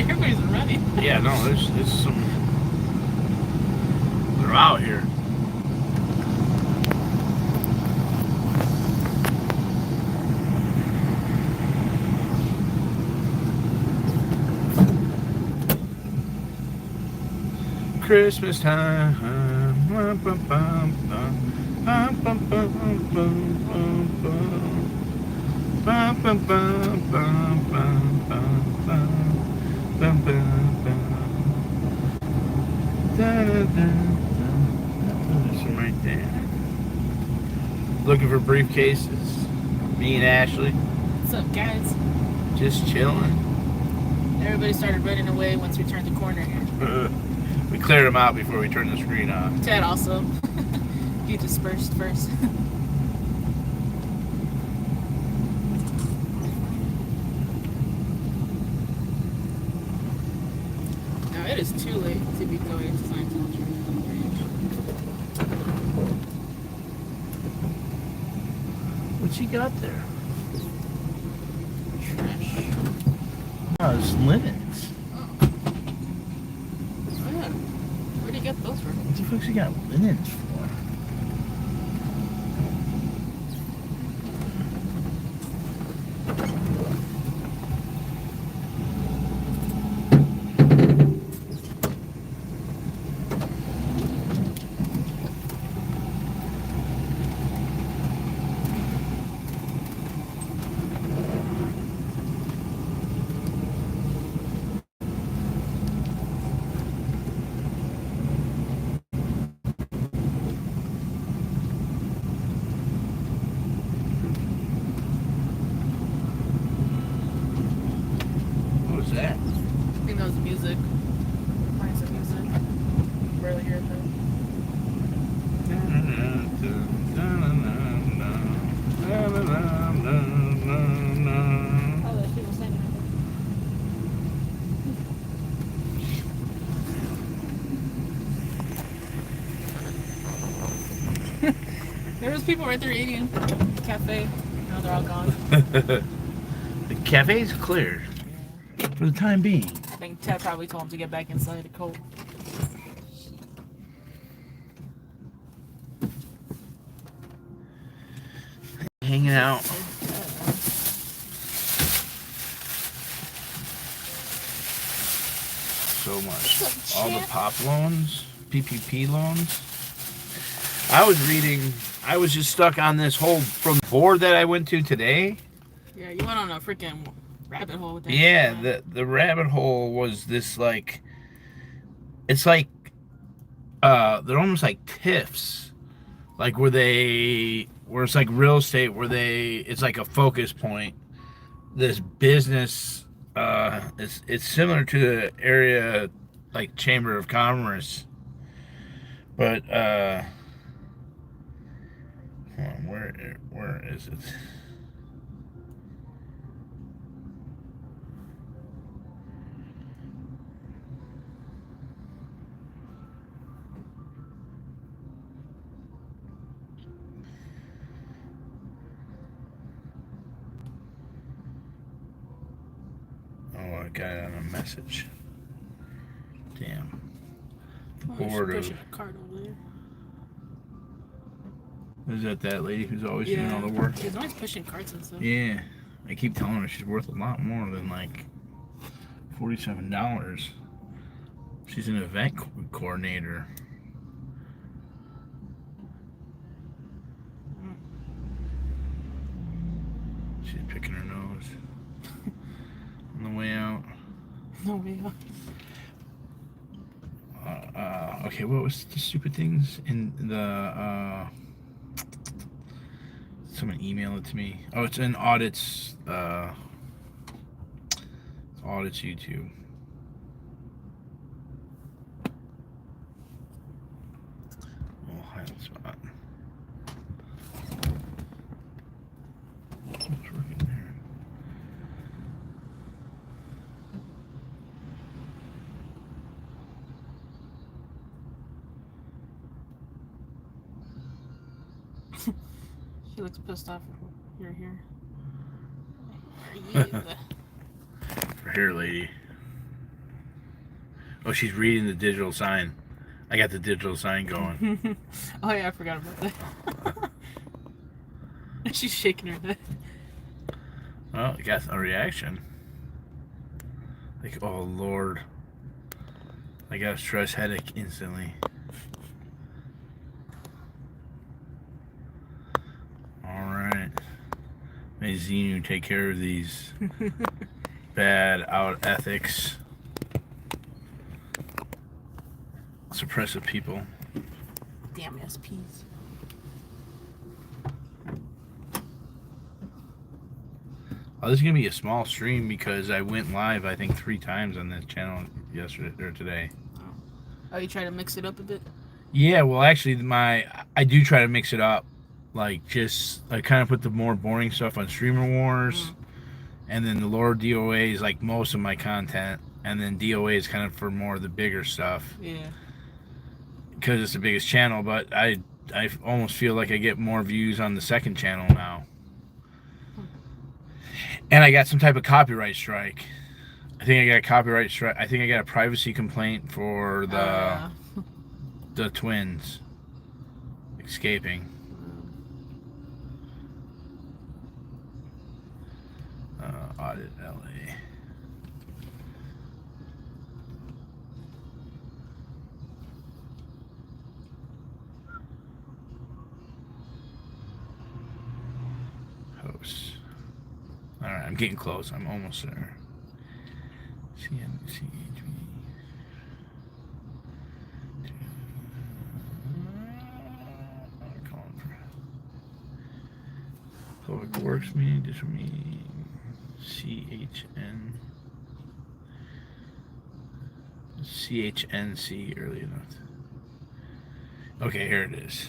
everybody's running. Yeah, no, there's some. They're out here. Christmas time. Right there. Looking for briefcases. Me and Ashley. What's up, guys? Just chilling. Everybody started running away once we turned the corner here. We cleared them out before we turned the screen on. Ted also. He dispersed first. Now it is too late to be going into Scientology. What's he got there? Trash. Oh, it's linens. Oh yeah. Where do you get those from? What the fuck's he got linens for? That? I think that was music. Playing some music. Barely hear it though. Oh, there's people standing right there. There was people right there eating at the cafe. Now they're all gone. The cafe's cleared. For the time being. I think Ted probably told him to get back inside the cold. Hanging out. So much. All the POP loans, PPP loans. I was just stuck on this whole from the board that I went to today. Yeah, you went on a freaking rabbit hole with that. Yeah, the rabbit hole was this like, it's like, they're almost like TIFs, like where it's like real estate, it's like a focus point. This business, it's similar to the area like Chamber of Commerce, but hold on, where is it? Oh, I got it on a message. Damn. Board of. Pushing a cart over there. Is that lady who's always doing all the work? She's always pushing carts and stuff. Yeah. I keep telling her she's worth a lot more than like $47. She's an event coordinator. She's picking her nose on the way out. No way out. Okay, what was the stupid things in the someone emailed it to me. Oh, it's in audits audits YouTube. Oh, highlight spot. What's working there? She looks pissed off. You're here. Where are you? For here, lady. Oh, she's reading the digital sign. I got the digital sign going. Oh yeah, I forgot about that. She's shaking her head. Well, I got a reaction. Like, oh Lord. I got a stress headache instantly. Alright. May Xenu take care of these bad out ethics. Suppressive people. Damn SPs. Oh, this is gonna be a small stream because I went live I think 3 times on this channel yesterday or today. Oh, you try to mix it up a bit? Yeah, well actually I do try to mix it up. Like just I kind of put the more boring stuff on Streamer Wars, and then the Lore D.O.A is like most of my content, and then D.O.A is kind of for more of the bigger stuff. Yeah. Because it's the biggest channel, but I almost feel like I get more views on the second channel now. And I got some type of copyright strike. I think I got a copyright strike. I think I got a privacy complaint for the twins escaping. Audit LA. Hosts. Alright, I'm getting close. I'm almost there. CNCHV. Public Works meeting, district meeting, CHNC early enough. Okay, here it is.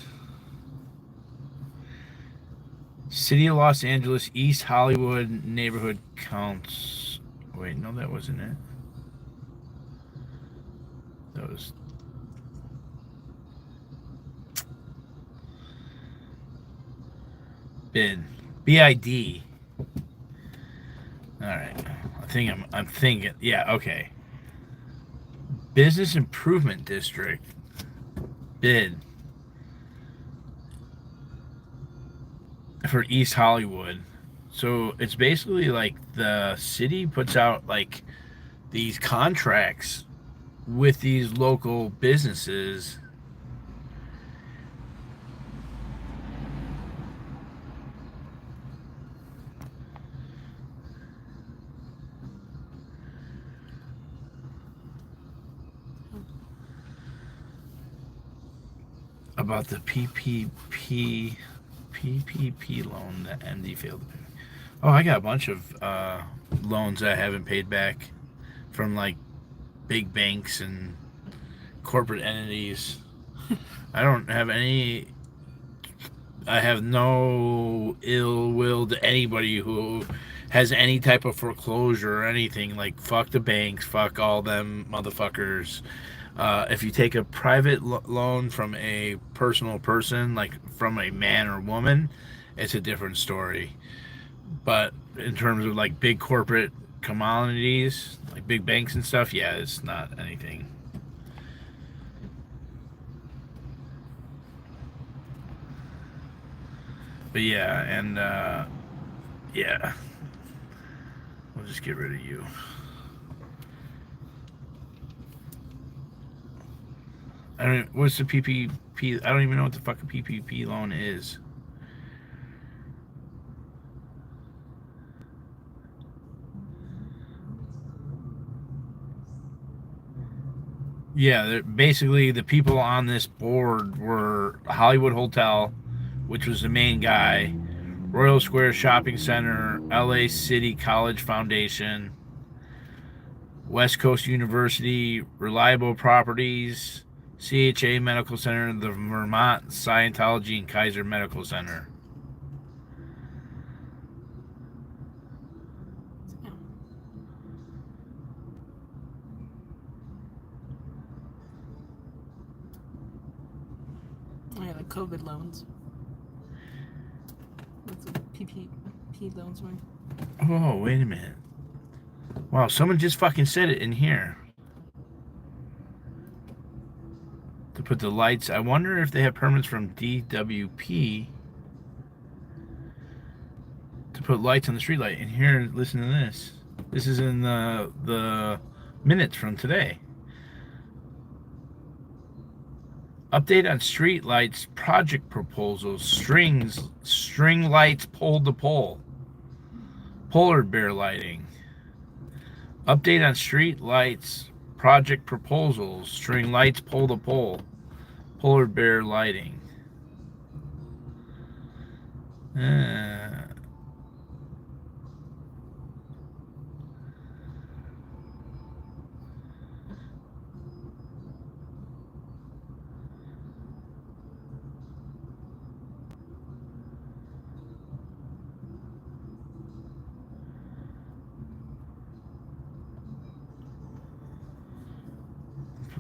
City of Los Angeles, East Hollywood Neighborhood Counts. Wait, no, that wasn't it. That was. BID. BID. Alright. I'm thinking. Yeah, okay. Business Improvement District. BID. For East Hollywood. So it's basically like the city puts out like these contracts with these local businesses. About the PPP loan that MD failed to pay. Oh, I got a bunch of loans that I haven't paid back from like big banks and corporate entities. I don't have any. I have no ill will to anybody who has any type of foreclosure or anything. Like, fuck the banks, fuck all them motherfuckers. If you take a private loan from a personal person, like from a man or woman, it's a different story. But in terms of like big corporate commodities, like big banks and stuff, yeah, it's not anything. But yeah, and yeah, we'll just get rid of you. I don't. What's the PPP? I don't even know what the fucking PPP loan is. Yeah, basically the people on this board were Hollywood Hotel, which was the main guy, Royal Square Shopping Center, LA City College Foundation, West Coast University, Reliable Properties, CHA Medical Center, the Vermont Scientology, and Kaiser Medical Center. Oh yeah, the COVID loans. That's what PPP loans were. Oh, wait a minute. Wow, someone just fucking said it in here. put the lights. I wonder if they have permits from DWP to put lights on the street light. And here, listen to this. This is in the minutes from today. Update on street lights project proposals. String lights pole to pole. Polar bear lighting. Update on street lights project proposals. String lights pole to pole. Polar bear lighting.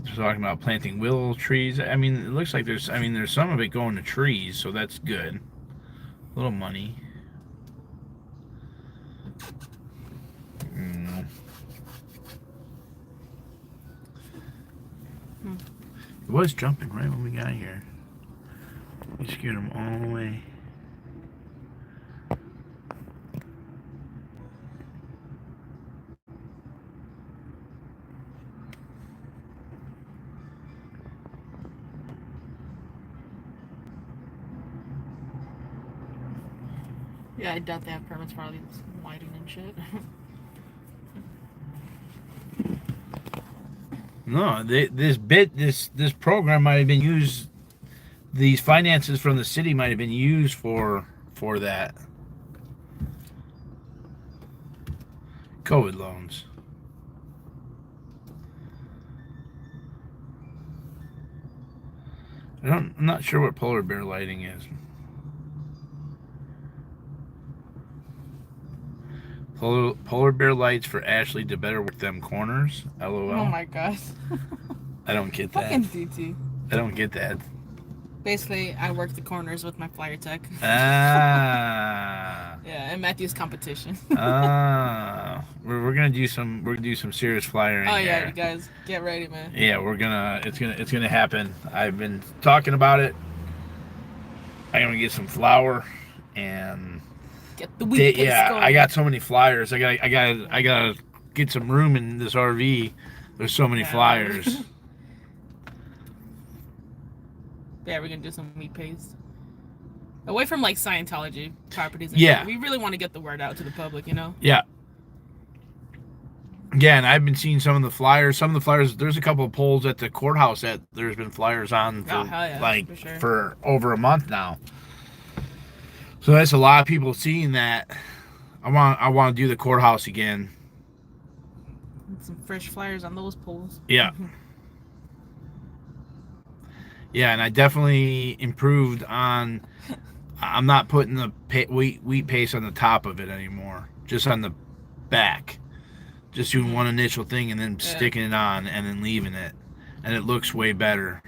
They're talking about planting willow trees. I mean, it looks like there's some of it going to trees, so that's good. A little money. It was jumping right when we got here. We scared him all the way. Yeah, I doubt they have permits for all these lighting and shit. No, this program might have been used. These finances from the city might have been used for that. COVID loans. I'm not sure what polar bear lighting is. Polar bear lights for Ashley to better work them corners. LOL. Oh my god. I don't get that. Fucking DT. I don't get that. Basically, I work the corners with my flyer tech. Ah. Yeah, and Matthew's competition. We're gonna do some serious flyering. Oh yeah, here. you guys get ready, man. Yeah, it's gonna happen. I've been talking about it. I'm gonna get some flour and get the week. Yeah, going. I got so many flyers. I gotta get some room in this RV. There's so many flyers. Yeah, we're gonna do some meat paste. Away from like Scientology properties. And yeah, shit. We really want to get the word out to the public, you know. Yeah. Yeah, and I've been seeing some of the flyers. Some of the flyers. There's a couple of polls at the courthouse that there's been flyers on for for over a month now. So that's a lot of people seeing that. I want to do the courthouse again. Some fresh flyers on those poles. Yeah. Yeah, and I definitely improved on. I'm not putting the wheat paste on the top of it anymore. Just on the back. Just doing one initial thing and then sticking it on and then leaving it, and it looks way better.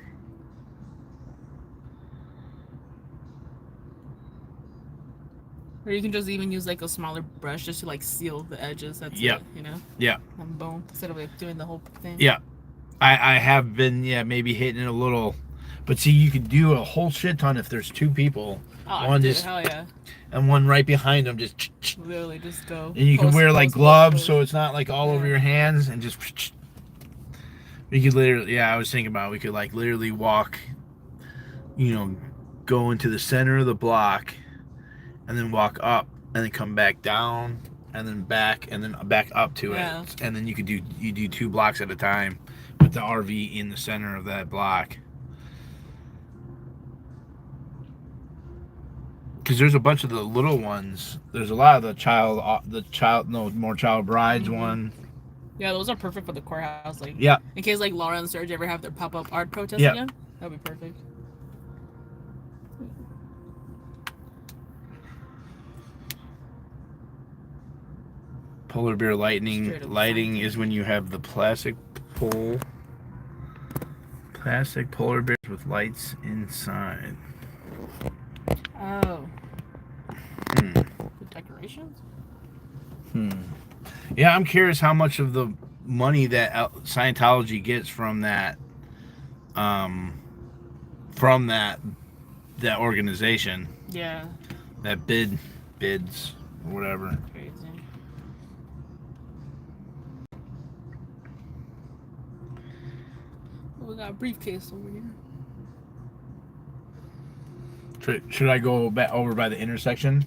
Or you can just even use like a smaller brush just to like seal the edges. That's it, you know? Yeah. And boom. Instead of like doing the whole thing. Yeah. I have been, maybe hitting it a little. But see, you could do a whole shit ton if there's two people. Oh, one dude, hell yeah. And one right behind them, just literally just go. And you can wear like gloves so it's not like all over your hands, and just we could literally, I was thinking about we could like literally walk, go into the center of the block and then walk up and then come back down and then back up to it. And then you do 2 blocks at a time with the RV in the center of that block. Because there's a bunch of the little ones. There's a lot of more child brides one. Yeah, those are perfect for the courthouse. Like, in case like Laura and Serge ever have their pop-up art protest again, that'd be perfect. Polar bear lighting is when you have the plastic polar bears with lights inside. Oh. The decorations? Yeah, I'm curious how much of the money that Scientology gets from that from that organization. Yeah. That bids or whatever. Crazy. We got a briefcase over here. Should I go back over by the intersection?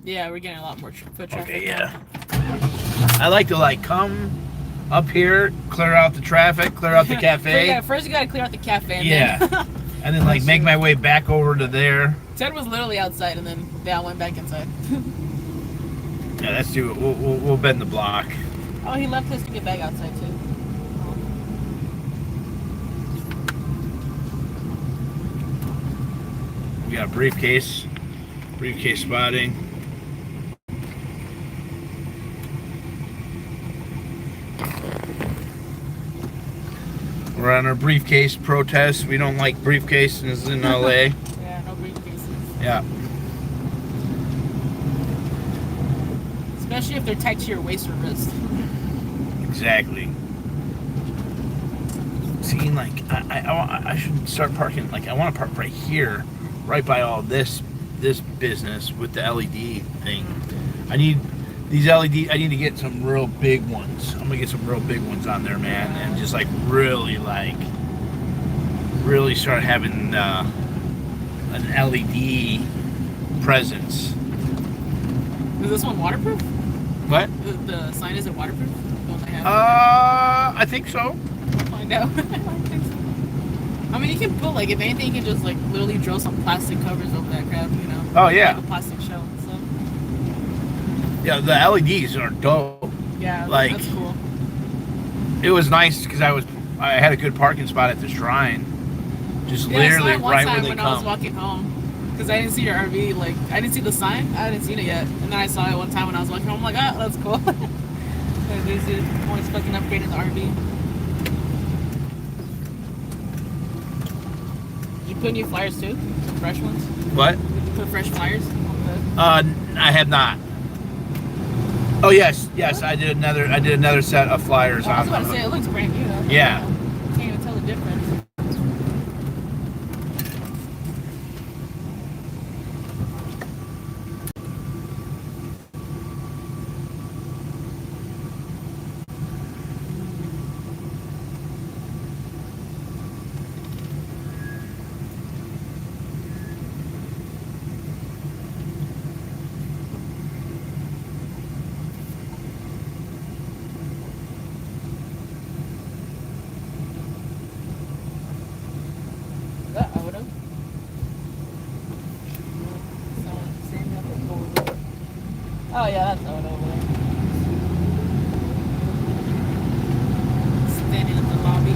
Yeah, we're getting a lot more foot traffic. Okay, yeah. I like to like come up here, clear out the traffic, clear out the cafe. First you gotta clear out the cafe. And yeah. Then and then like make my way back over to there. Ted was literally outside, and then they all went back inside. Yeah, let's do it. We'll bend the block. Oh, he left his to get back outside too. We got a briefcase spotting. We're on our briefcase protest. We don't like briefcases in LA. Yeah, no briefcases. Yeah. Especially if they're tied to your waist or wrist. Exactly. See, like, I should start parking, like, I want to park right here, right by all this business with the LED thing. I need these LED, I need to get some real big ones. I'm going to get some real big ones on there, man, and just, like, really start having an LED presence. Is this one waterproof? What? The sign isn't waterproof? I think so. We'll find out. I mean, you can put, like, if anything, you can just, like, literally drill some plastic covers over that crap, you know? Oh, yeah. Like a plastic shell and stuff. Yeah, the LEDs are dope. Yeah, like, that's cool. It was nice because I had a good parking spot at the shrine. Just literally I saw it right one where time they when come. I was walking home. Because I didn't see your RV, like, I didn't see the sign. I hadn't seen it yet. And then I saw it one time when I was walking home. I'm like, oh, that's cool. They're always fucking upgrading the RV. You put new flyers too? Some fresh ones? What? You put fresh flyers? I have not. Oh yes, I did another set of flyers I was on about to say, it looks brand new though. Yeah. Can't even tell the difference. Oh yeah, that's Oda over there. Standing in the lobby.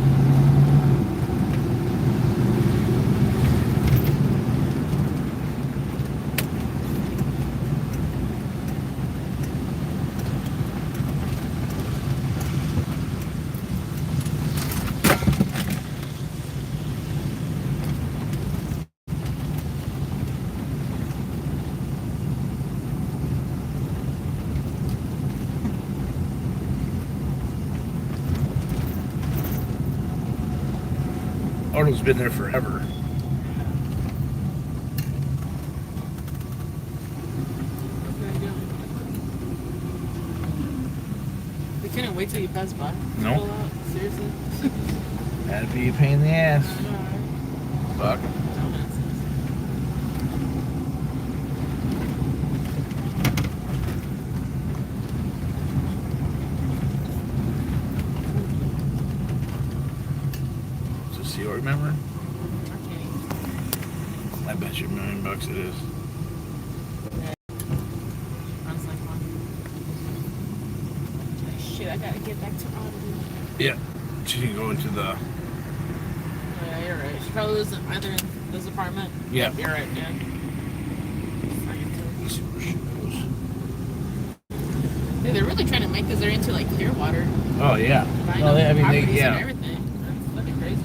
Arnold's been there forever. We couldn't wait till you passed by. Nope. Seriously? That'd be a pain in the ass. I know, right? Fuck. Remember? I bet you $1 million it is. Shit, I gotta get back to Autumn. Yeah, she can go into the. Yeah, you're right. She probably lives either in this apartment. Yeah. You're right, yeah. Hey, they're really trying to make this area into like Clearwater. Oh yeah. Well, I mean, yeah. And everything. That's fucking crazy.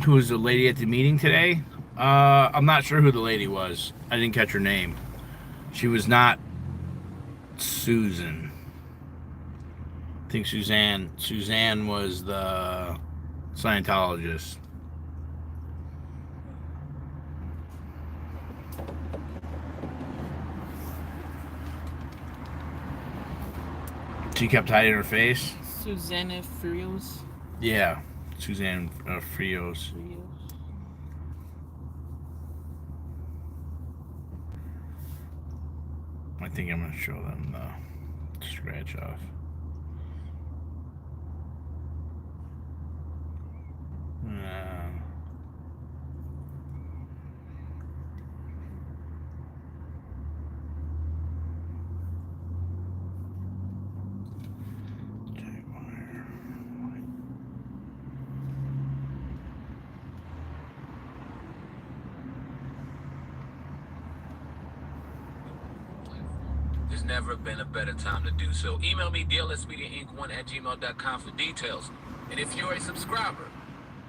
who was the lady at the meeting today? I'm not sure who the lady was. I didn't catch her name. She was not Susan. I think Suzanne. Suzanne was the Scientologist. She kept hiding her face. Susanna Frios. Yeah, Suzanne Frios. I think I'm gonna show them the scratch off. There's never been a better time to do so. Email me, dlsmediainc1@gmail.com for details. And if you're a subscriber,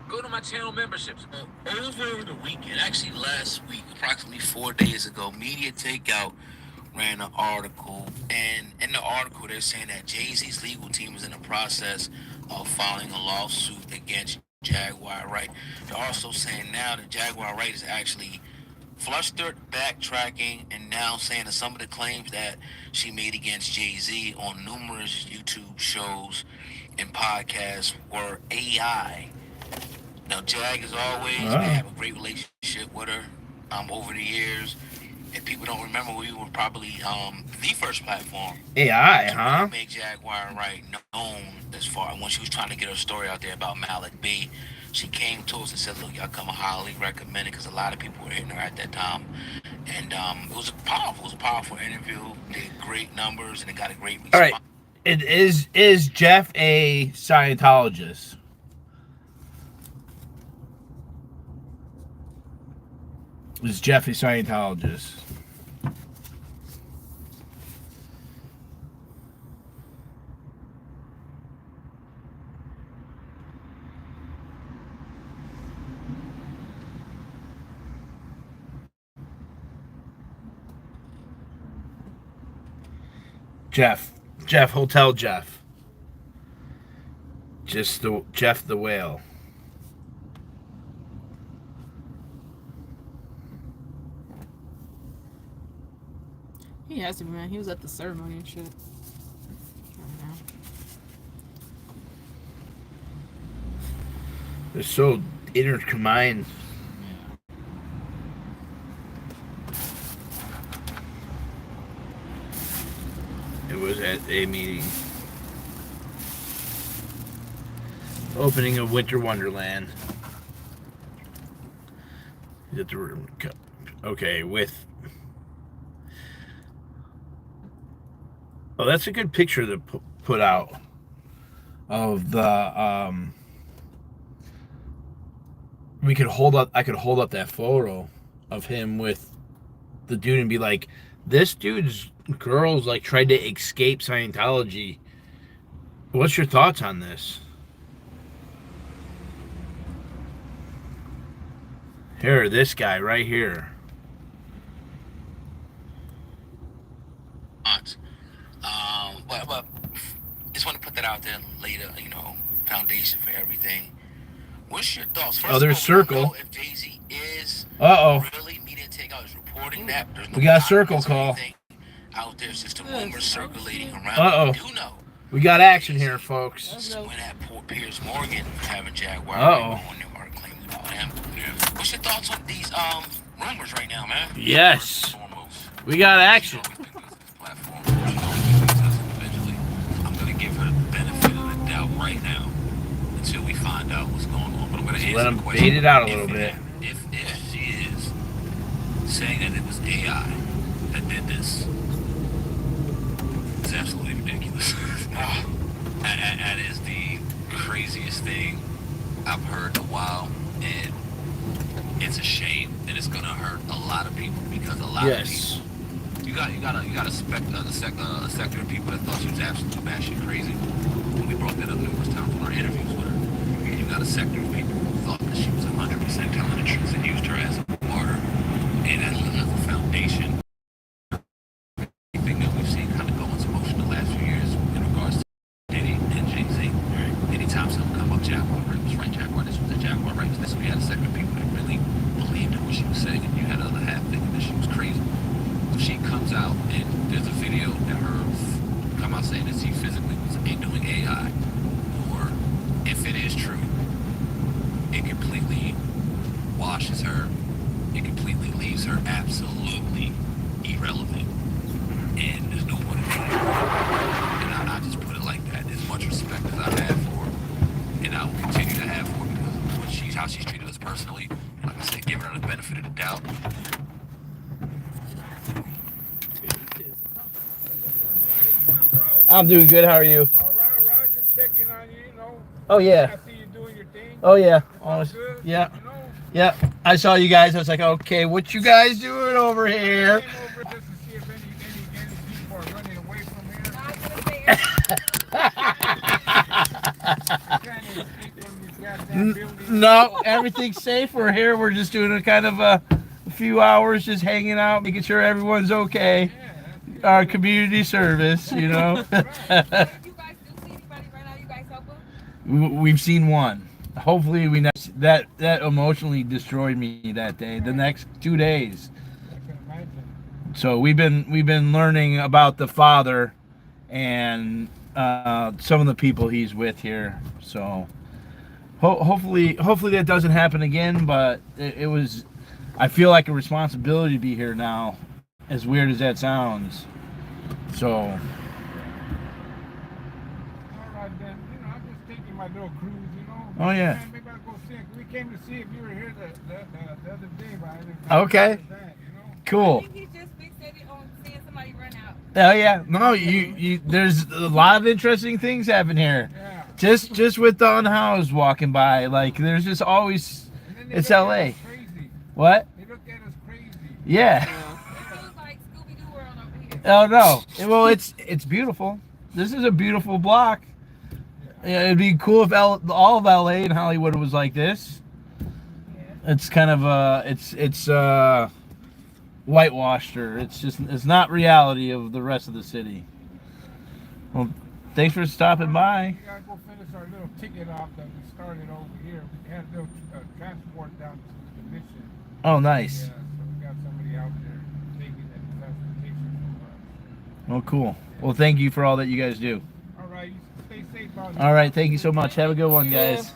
go to my channel memberships. Over the weekend, actually last week, approximately 4 days ago, Media Takeout ran an article. And in the article, they're saying that Jay-Z's legal team is in the process of filing a lawsuit against Jaguar Wright. They're also saying now that Jaguar Wright is actually flustered, backtracking, and now saying that some of the claims that she made against Jay-Z on numerous YouTube shows and podcasts were AI. Now, Jag, as always, we have a great relationship with her over the years. If people don't remember, we were probably the first platform AI, to make Jaguar Wright known as far when she was trying to get her story out there about Malik B. She came to us and said, look, y'all come highly recommended, because a lot of people were hitting her at that time. And it was a powerful interview. Did great numbers, and it got a great response. All right. It is Jeff a Scientologist? Is Jeff a Scientologist? Jeff, Hotel Jeff. Just the Jeff the Whale. He has to be, man. He was at the ceremony and shit. They're so intertwined. It was at a meeting. Opening of Winter Wonderland. Okay, with... Oh, that's a good picture to put out of the... I could hold up that photo of him with the dude and be like, this dude's girls like tried to escape Scientology. What's your thoughts on this? Here, this guy right here. But just want to put that out there later, foundation for everything. What's your thoughts? First there's Circle. If Jay-Z is really Media Takeout is reporting that, there's no we got a Circle call. Out there's just a rumor circulating around. We do know. We got action here, folks. When at Piers Morgan having Jaguar on their claim about him. What's your thoughts on these rumors right now, man? Yes. We got action. I'm gonna give her the benefit of the doubt right now until we find out what's going on. But I'm gonna answer let the him question. bait it out a little bit. If she is saying that it was AI that did this, it's absolutely ridiculous. That is the craziest thing I've heard in a while, and it's a shame, and it's gonna hurt a lot of people, because a lot of people. You got a sector of people that thought she was absolutely batshit crazy. And we brought that up numerous times in our interviews with her. You got a sector of people who thought that she was 100% telling the truth and used her as a martyr. And as a foundation, everything that we've seen kind of go into motion the last few years in regards to Diddy and Jay-Z. Anytime something come up, Jaguar rapes, right? Jaguar this was a Jaguar rapes. This we had a segment of people that really believed in what she was saying, and you had the other half thinking that she was crazy. So she comes out, and there's a video that her come out saying that she physically was doing AI. Or if it is true, it completely washes her. It completely leaves her absolutely irrelevant. And there's no one to do it. And I just put it like that. As much respect as I have for her, and I will continue to have for her because of what how she's treated us personally. Like I said, giving her the benefit of the doubt. I'm doing good. How are you? All right. Just checking on you, Oh yeah. I see you doing your thing. Oh yeah. All good, Yeah. Yeah. I saw you guys. I was like, okay, what you guys doing over here? I came over just to see if any people are running away from here. Trying to escape from these goddamn buildings. No, everything's safe. We're here. We're just doing a kind of a few hours, just hanging out, making sure everyone's okay. Our community service, you know. You guys still see anybody right now? You guys help them? We've seen one. Hopefully, we that emotionally destroyed me that day. The next 2 days. I can imagine. So we've been learning about the father and some of the people he's with here. So hopefully that doesn't happen again. But it was. I feel like a responsibility to be here now, as weird as that sounds. So. All right then. I'm just taking my little cruise. Oh yeah. Maybe I'll go see it. We came to see if you were here the other day, but I didn't. Okay. That, Cool. I think he just fixated on seeing somebody run out. Oh yeah. No, you. There's a lot of interesting things happen here. Yeah. Just with the unhoused walking by, like there's just always. And then they It's look at LA. us crazy. What? They look at us crazy. Yeah. It feels like Scooby-Doo world over here. Oh no. Well, it's beautiful. This is a beautiful block. Yeah, it'd be cool if all of LA and Hollywood was like this. It's kind of it's whitewashed, or it's not reality of the rest of the city. Well, thanks for stopping by. We gotta go finish our little ticket off that we started over here. We had a little transport down to the mission. Oh, nice. Yeah, so we got somebody out there taking that transportation from us. Oh, cool. Well, thank you for all that you guys do. All right, you stay safe out here. All right, thank you so much. Have a good one, guys.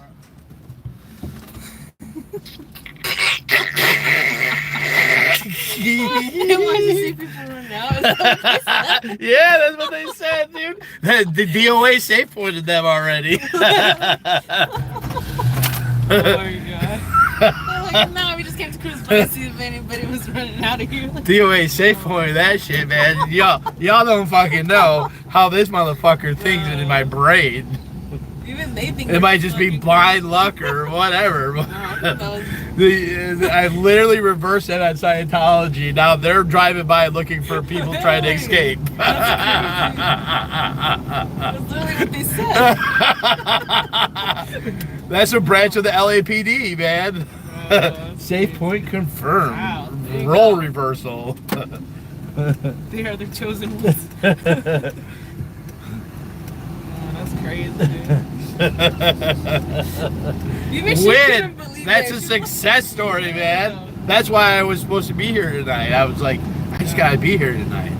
They want to see people run out. Yeah, that's what they said, dude. The D.O.A. safe pointed them already. Oh my god. They're like, no, we just came to cruise by to see if anybody was running out of here. D.O.A. safe pointed that shit, man. Y'all don't fucking know how this motherfucker thinks it in my brain. Even they think It might just be blind luck or whatever. I literally reversed that on Scientology. Now they're driving by looking for people trying to escape. That's literally what they said. That's a branch of the LAPD, man. Safe point confirmed. Wow, there you Role go. reversal. They are the chosen ones. Oh, that's crazy, dude. Even she Win. couldn't believe That's it. a She success story, Yeah. man. That's why I was supposed to be here tonight. I was like, I just gotta be here tonight.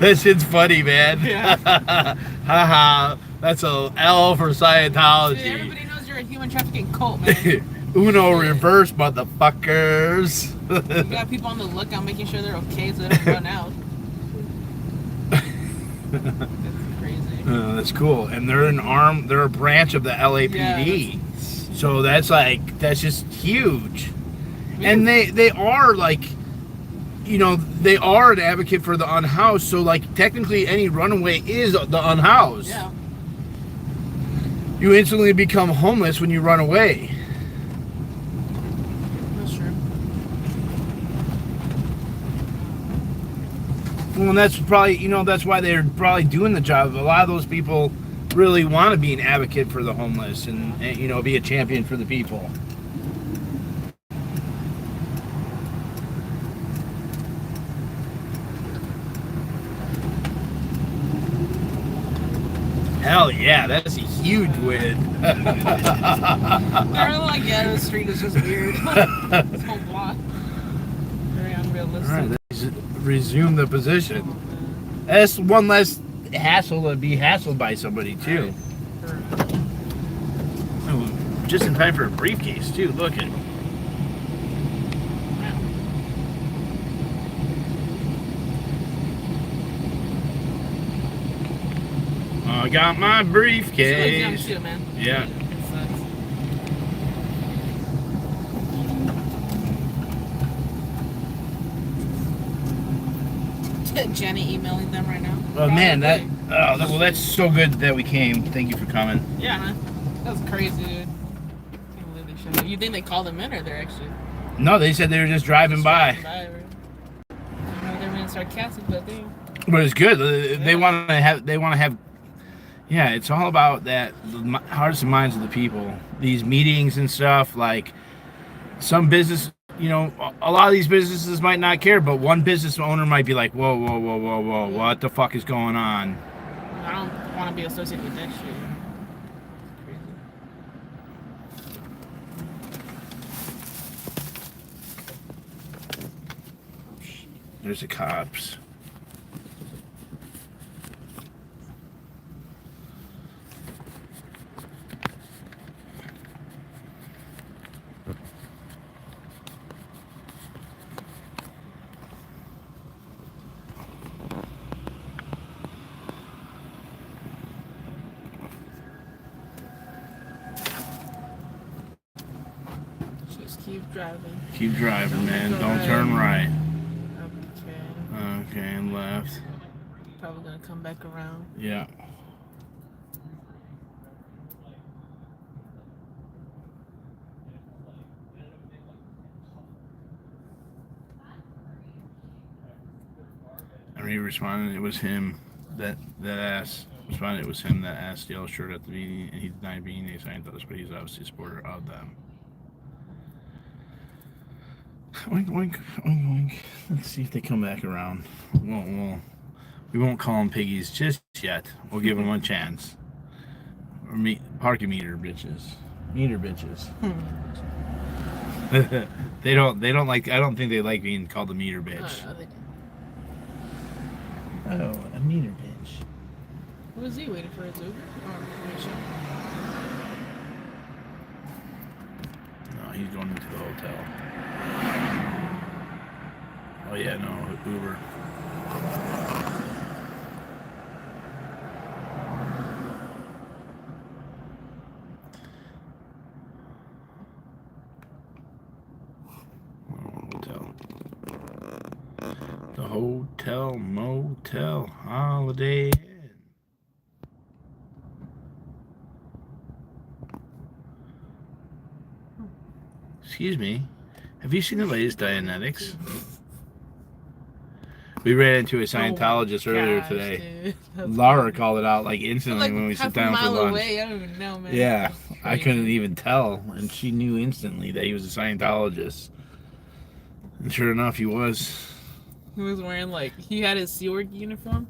That shit's funny, man. Yeah. Haha. That's a L for Dude, Scientology. everybody knows you're a human trafficking cult, man. Uno reverse, motherfuckers. You got people on the lookout making sure they're okay so they don't run out. That's crazy. That's cool. And they're they're a branch of the LAPD. So that's just huge. And they are like, they are an advocate for the unhoused. So like technically any runaway is the unhoused. Yeah. You instantly become homeless when you run away. That's true. Well, and that's probably, that's why they're probably doing the job. A lot of those people really want to be an advocate for the homeless and be a champion for the people. Hell yeah, that's a huge win. They're like, yeah, the street is just weird. This whole block. Very unrealistic. All right, let's resume the position. That's one less hassle to be hassled by somebody, too. Oh, just in time for a briefcase, too. Look at it. I got my briefcase. Young too, man. Yeah. It sucks. Jenny emailing them right now. Oh man, that's so good that we came. Thank you for coming. Yeah, man. That was crazy, dude. Can't believe they showed up. You think they called them in, or they're actually? No, they said they were just driving by. Right? I know they're being sarcastic, but they. But it's good. They want to have. Yeah, it's all about that, the hearts and minds of the people. These meetings and stuff, like some business, a lot of these businesses might not care, but one business owner might be like, whoa, what the fuck is going on? I don't want to be associated with that shit. Crazy. There's the cops. Keep driving. Keep driving, man. Don't turn right. Okay, and left. Probably gonna come back around. Yeah. And he responded it was him that asked. Responded it was him that asked the yellow shirt at the meeting, and he denied being a scientist, but he's obviously a supporter of them. Oink, oink, oink, oink. Let's see if they come back around. We won't call them piggies just yet. We'll give them a chance. Or parking meter bitches. Meter bitches. They don't like. I don't think they like being called a meter bitch. Oh, a meter bitch. What was he waiting for his Uber? No, he's going into the hotel. Oh yeah, no, Uber. Hotel. The Hotel Motel Holiday Inn. Excuse me. Have you seen the latest Dianetics? We ran into a Scientologist earlier today. Laura called it out like instantly when we sat down for lunch. Away. I don't even know, man. Yeah, I couldn't even tell, and she knew instantly that he was a Scientologist. And sure enough, he was. He was wearing he had his SeaWorld uniform,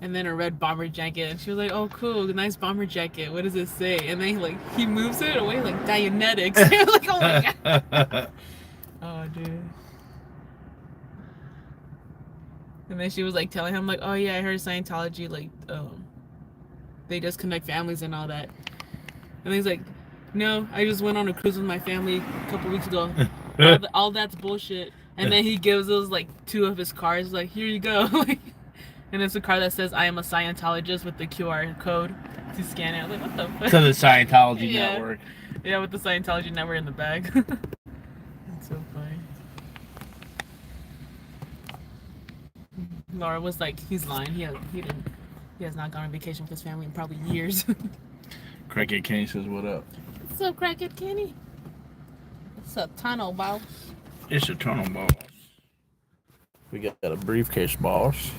and then a red bomber jacket, and she was like, "Oh, cool, nice bomber jacket. What does it say?" And then he moves it away like Dianetics. Like, oh my god. Oh, dude. And then she was telling him "Oh yeah, I heard Scientology they just connect families and all that." And he's like, "No, I just went on a cruise with my family a couple weeks ago. All that's bullshit." And then he gives us 2 of his cards, here you go. And it's a card that says "I am a Scientologist" with the QR code to scan it. I was like, what the fuck? To the Scientology network. Yeah, with the Scientology network in the bag. That's so funny. Laura was like, he's lying. He has not gone on vacation with his family in probably years. Crackhead Kenny says, "What up?" What's up, Crackhead Kenny? What's up, Tunnel Boss? It's a tunnel, boss. We got a briefcase, boss.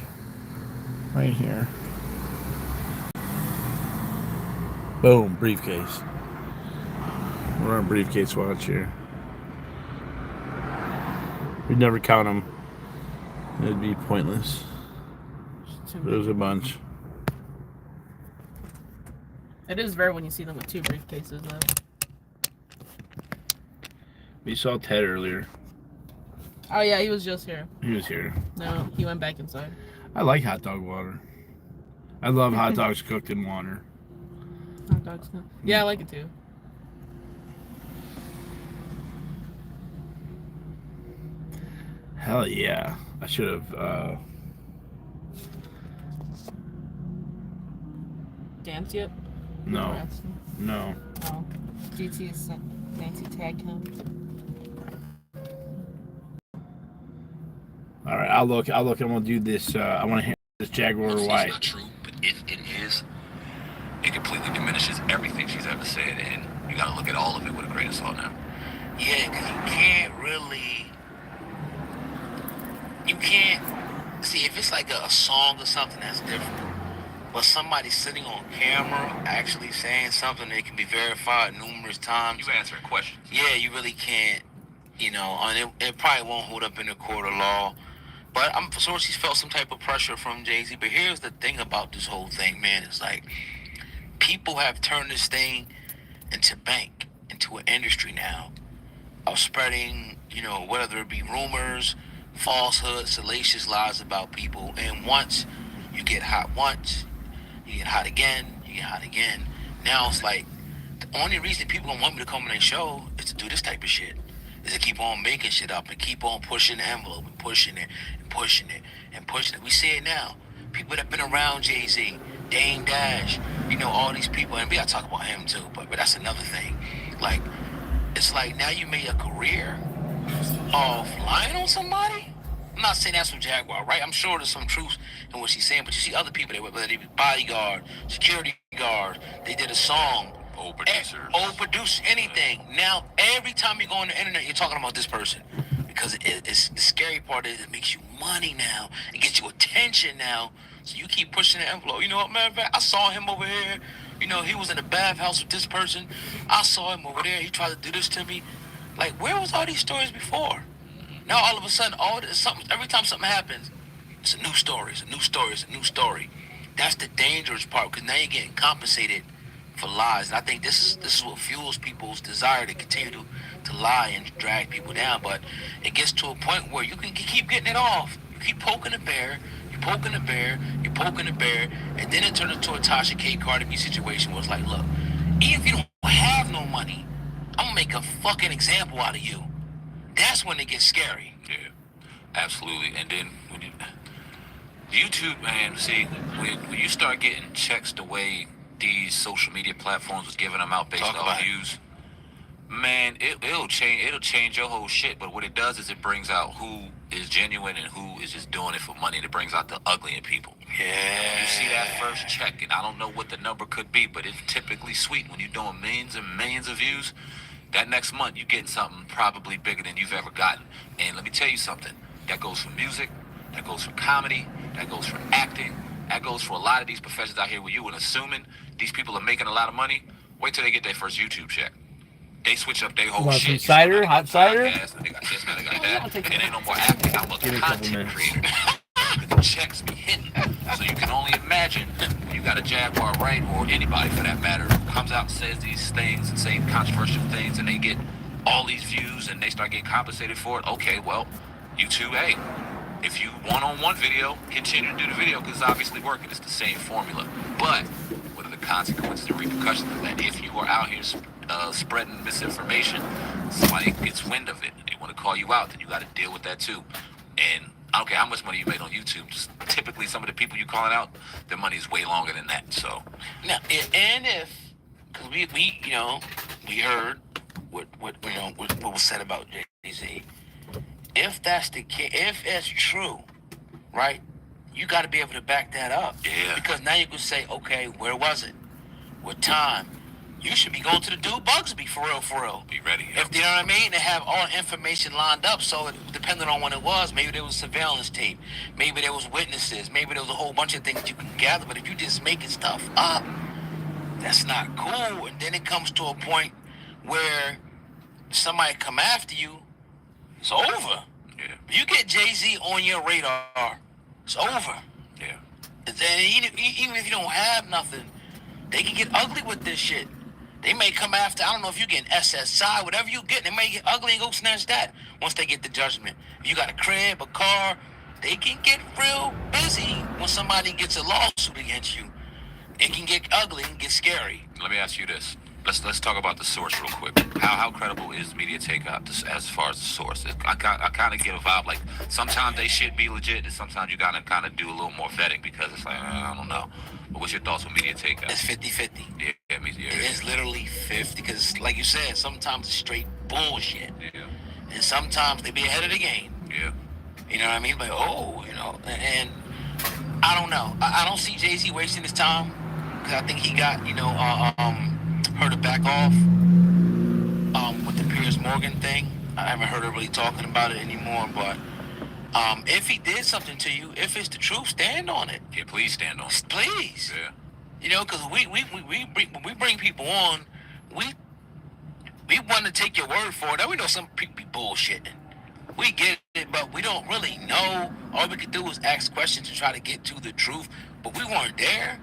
Right here. Boom, briefcase. We're on briefcase watch here. We'd never count them. It'd be pointless. There's a bunch. It is rare when you see them with 2 briefcases, though. We saw Ted earlier. Oh, yeah, he was just here. He was here. No, he went back inside. I like hot dog water. I love hot dogs cooked in water. Hot dogs, no. Yeah, I like it too. Hell yeah. I should have, Danced yet? no. No. Oh. GT is fancy tag him. Alright, I'll look. I'm gonna do this, I wanna hit this Jaguar White. It's not true, but if it is, it completely diminishes everything she's ever said, and you gotta look at all of it with a grain of salt now. Yeah, because you can't, see, if it's like a song or something, that's different. But somebody sitting on camera actually saying something that can be verified numerous times. You answering questions. Yeah, you really can't, and it probably won't hold up in a court of law. But I'm sure she's felt some type of pressure from Jay-Z. But here's the thing about this whole thing, man. It's like, people have turned this thing into an industry now of spreading, whether it be rumors, falsehoods, salacious lies about people. And once you get hot once, you get hot again, you get hot again. Now it's like, the only reason people don't want me to come on their show is to do this type of shit. Is to keep on making shit up and keep on pushing the envelope and pushing it and pushing it and pushing it. We see it now. People that have been around Jay-Z, Dame Dash, all these people. And we gotta talk about him too, but that's another thing. Like, it's like now you made a career of lying on somebody. I'm not saying that's from Jaguar, right? I'm sure there's some truth in what she's saying, but you see other people, whether they be bodyguard, security guard, they did a song. Old producers. Old produce, anything. Now, every time you go on the internet, you're talking about this person. Because it's the scary part is it makes you money now. It gets you attention now. So you keep pushing the envelope. You know what, matter of fact, I saw him over here. He was in a bathhouse with this person. I saw him over there. He tried to do this to me. Like, where was all these stories before? Now, all of a sudden, every time something happens, it's a new story, it's a new story, it's a new story. That's the dangerous part, because now you're getting compensated for lies. And I think this is what fuels people's desire to continue to lie and drag people down. But it gets to a point where you can keep getting it off. You keep poking the bear, you're poking the bear, you're poking the bear, and then it turns into a Tasha K. Cardi B situation where it's like, look, even if you don't have no money, I'm gonna make a fucking example out of you. That's when it gets scary. Yeah, absolutely. And then when YouTube, man, see, when you start getting checks the way these social media platforms was giving them out based on views, man, it'll change your whole shit. But what it does is it brings out who is genuine and who is just doing it for money, and it brings out the ugly in people. Yeah. You see that first check, and I don't know what the number could be, but it's typically sweet when you're doing millions and millions of views. That next month, you're getting something probably bigger than you've ever gotten. And let me tell you something. That goes for music. That goes for comedy. That goes for acting. That goes for a lot of these professions out here where you and assuming these people are making a lot of money. Wait till they get their first YouTube check. They switch up their whole Want shit. some cider? Hot cider? They got this, they got that. It ain't no more acting. I'm a content creator. The checks be hitting. So you can only imagine when you got a Jaguar, right, or anybody for that matter, who comes out and says these things and say controversial things, and they get all these views and they start getting compensated for it. Okay, well, YouTube, hey, if you one-on-one video, continue to do the video because it's obviously working. It's the same formula. But what are the consequences and repercussions of that? If you are out here spreading misinformation, somebody gets wind of it and they want to call you out, then you got to deal with that too. And I don't care how much money you made on YouTube. Just typically, some of the people you calling out, their money is way longer than that. So now, because we heard what was said about Jay-Z. If that's the case, if it's true, right? You got to be able to back that up. Yeah. Because now you can say, okay, where was it? What time? you should be going to the dude Bugsby for real. Be ready. If you know what I mean, they have all the information lined up. So depending on when it was, maybe there was surveillance tape, maybe there was witnesses, maybe there was a whole bunch of things you can gather. But if you just making stuff up, that's not cool. And then it comes to a point where somebody come after you, it's over. Yeah. You get Jay-Z on your radar, it's over. Yeah. And even if you don't have nothing, they can get ugly with this shit. They may come after, I don't know if you get an SSI, whatever you get, they may get ugly and go snatch that once they get the judgment. If you got a crib, a car, they can get real busy when somebody gets a lawsuit against you. It can get ugly and get scary. Let me ask you this. Let's talk about the source real quick. How credible is media takeout as far as the source? I kind of get a vibe like sometimes they should be legit, and sometimes you gotta kind of do a little more vetting because it's like I don't know. But what's your thoughts on media takeout? It's 50-50. Yeah, It's literally 50 because, like you said, sometimes it's straight bullshit. Yeah. And sometimes they be ahead of the game. Yeah. You know what I mean? Like, and I don't know. I don't see Jay-Z wasting his time because I think he got, her to back off with the Piers Morgan thing. I haven't heard her really talking about it anymore, but if he did something to you, if it's the truth, stand on it. Yeah, please stand on it. Please. Yeah. Because when we bring people on, we want to take your word for it. Now we know some people be bullshitting. We get it, but we don't really know. All we could do is ask questions and try to get to the truth, but we weren't there.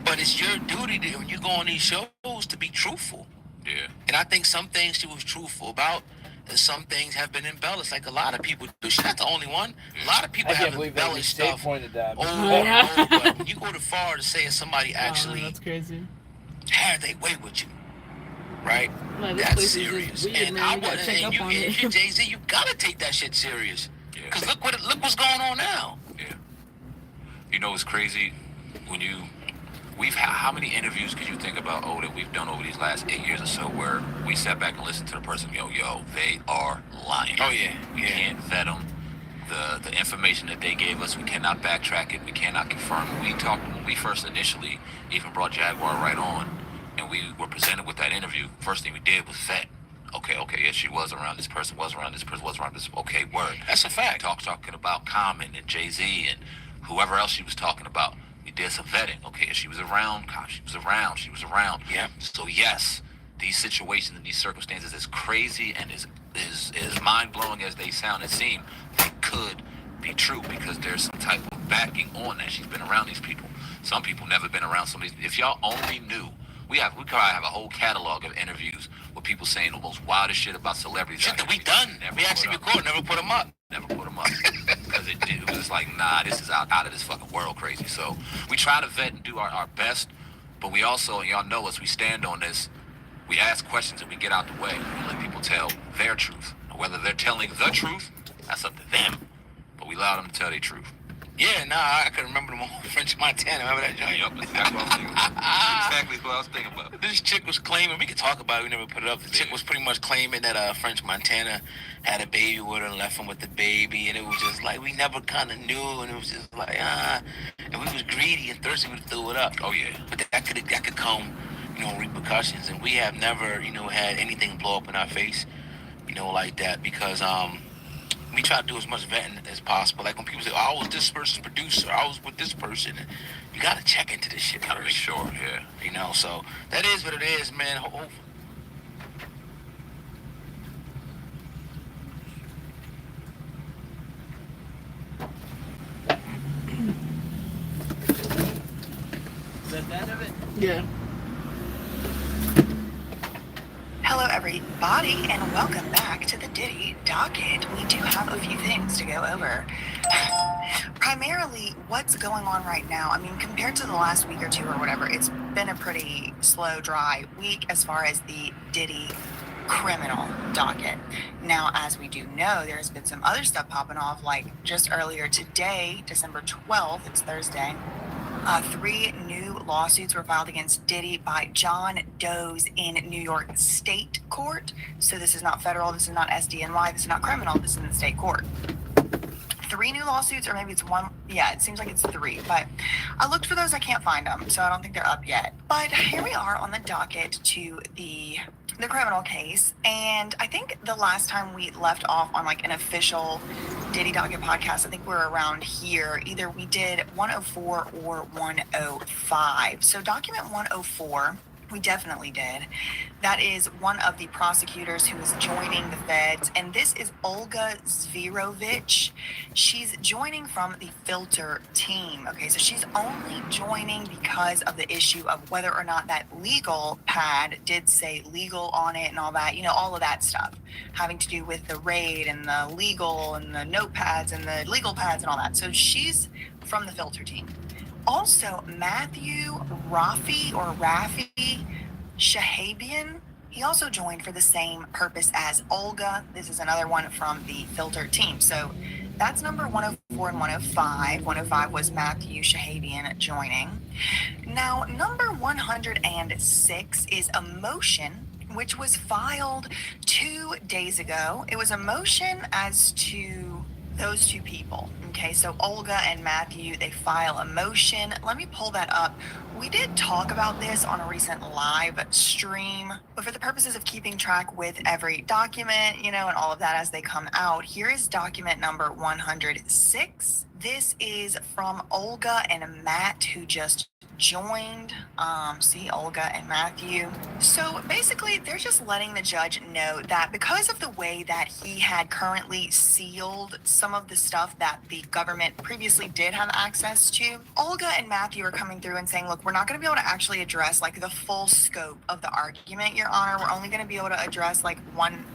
But it's your duty to, when you go on these shows to be truthful. Yeah. And I think some things she was truthful about, and some things have been embellished, like a lot of people do. She's not the only one. A lot of people have embellished stuff pointed that. over and over. But when you go too far to say if somebody actually that's crazy. had their way with you, right? Like, this That's place is just serious. weird, And man. I We gotta want, check and up you, on if it. you're Jay-Z, you gotta take that shit serious. Yeah. Cause look what's going on now. Yeah. You know what's crazy? We've had how many interviews could you think about that we've done over these last 8 years or so where we sat back and listened to the person, yo, they are lying. Oh yeah, We can't vet them. The information that they gave us, we cannot backtrack it. We cannot confirm it. When we first initially even brought Jaguar right on, and we were presented with that interview. First thing we did was vet. Okay, yeah, she was around this person, was around this person, was around this. Okay, word. That's a fact. Talking about Common and Jay-Z and whoever else she was talking about. We did some vetting. Okay, if she was around, she was around. Yeah. So yes, these situations and these circumstances, as crazy and as mind-blowing as they sound and seem, they could be true because there's some type of backing on that. She's been around these people. Some people never been around some of these. If y'all only knew, we probably have a whole catalog of interviews with people saying the most wildest shit about celebrities. Shit that we done. We actually record, never put them up. Never put them up because it was like, nah, this is out of this fucking world crazy. So we try to vet and do our best, but we also, and y'all know us, we stand on this. We ask questions and we get out the way and let people tell their truth. Whether they're telling the truth, that's up to them. But we allow them to tell their truth. Yeah, I can remember them on French Montana. Remember that joint? Yup, exactly what I was thinking about. Exactly what I was thinking about. This chick was claiming, we could talk about it, we never put it up. The chick was pretty much claiming that French Montana had a baby with her and left him with the baby. And it was just like, we never kind of knew. And it was just like, and we was greedy and thirsty, we threw it up. Oh, yeah. But that could come, repercussions. And we have never, had anything blow up in our face, like that. Because, we try to do as much vetting as possible. Like when people say, I was this person's producer, I was with this person. You got to check into this shit. Gotta make sure, yeah. So that is what it is, man. Is that that of it? Yeah. Hello everybody and welcome back to the Diddy docket. We do have a few things to go over. Primarily, what's going on right now? I mean, compared to the last week or two or whatever, it's been a pretty slow, dry week as far as the Diddy criminal docket. Now, as we do know, there's been some other stuff popping off, like just earlier today, December 12th, it's Thursday, 3 new lawsuits were filed against Diddy by John Doe's in New York State Court. So this is not federal, this is not SDNY, this is not criminal, this is in the state court. 3 new lawsuits, or maybe it's 1. Yeah, it seems like it's 3, but I looked for those. I can't find them, so I don't think they're up yet. But here we are on the docket to the criminal case, and I think the last time we left off on like an official Diddy Docket podcast, I think we're around here. Either we did 104 or 105. So document 104, we definitely did. That is one of the prosecutors who is joining the feds, and this is Olga Zvirovich. She's joining from the filter team. Okay, so she's only joining because of the issue of whether or not that legal pad did say legal on it and all that, you know, all of that stuff having to do with the raid and the legal and the notepads and the legal pads and all that. So she's from the filter team. Also, Matthew Rafi Shahabian, he also joined for the same purpose as Olga. This is another one from the filter team. So that's number 104 and 105. 105 was Matthew Shahabian joining. Now, number 106 is a motion which was filed 2 days ago. It was a motion as to those two people. Okay, so Olga and Matthew, they file a motion. Let me pull that up. We did talk about this on a recent live stream, but for the purposes of keeping track with every document, you know, and all of that as they come out, here is document number 106. This is from Olga and Matt, who just joined. See, Olga and Matthew. So basically, they're just letting the judge know that because of the way that he had currently sealed some of the stuff that the government previously did have access to, Olga and Matthew are coming through and saying, look, we're not going to be able to actually address like the full scope of the argument, Your Honor. We're only going to be able to address like one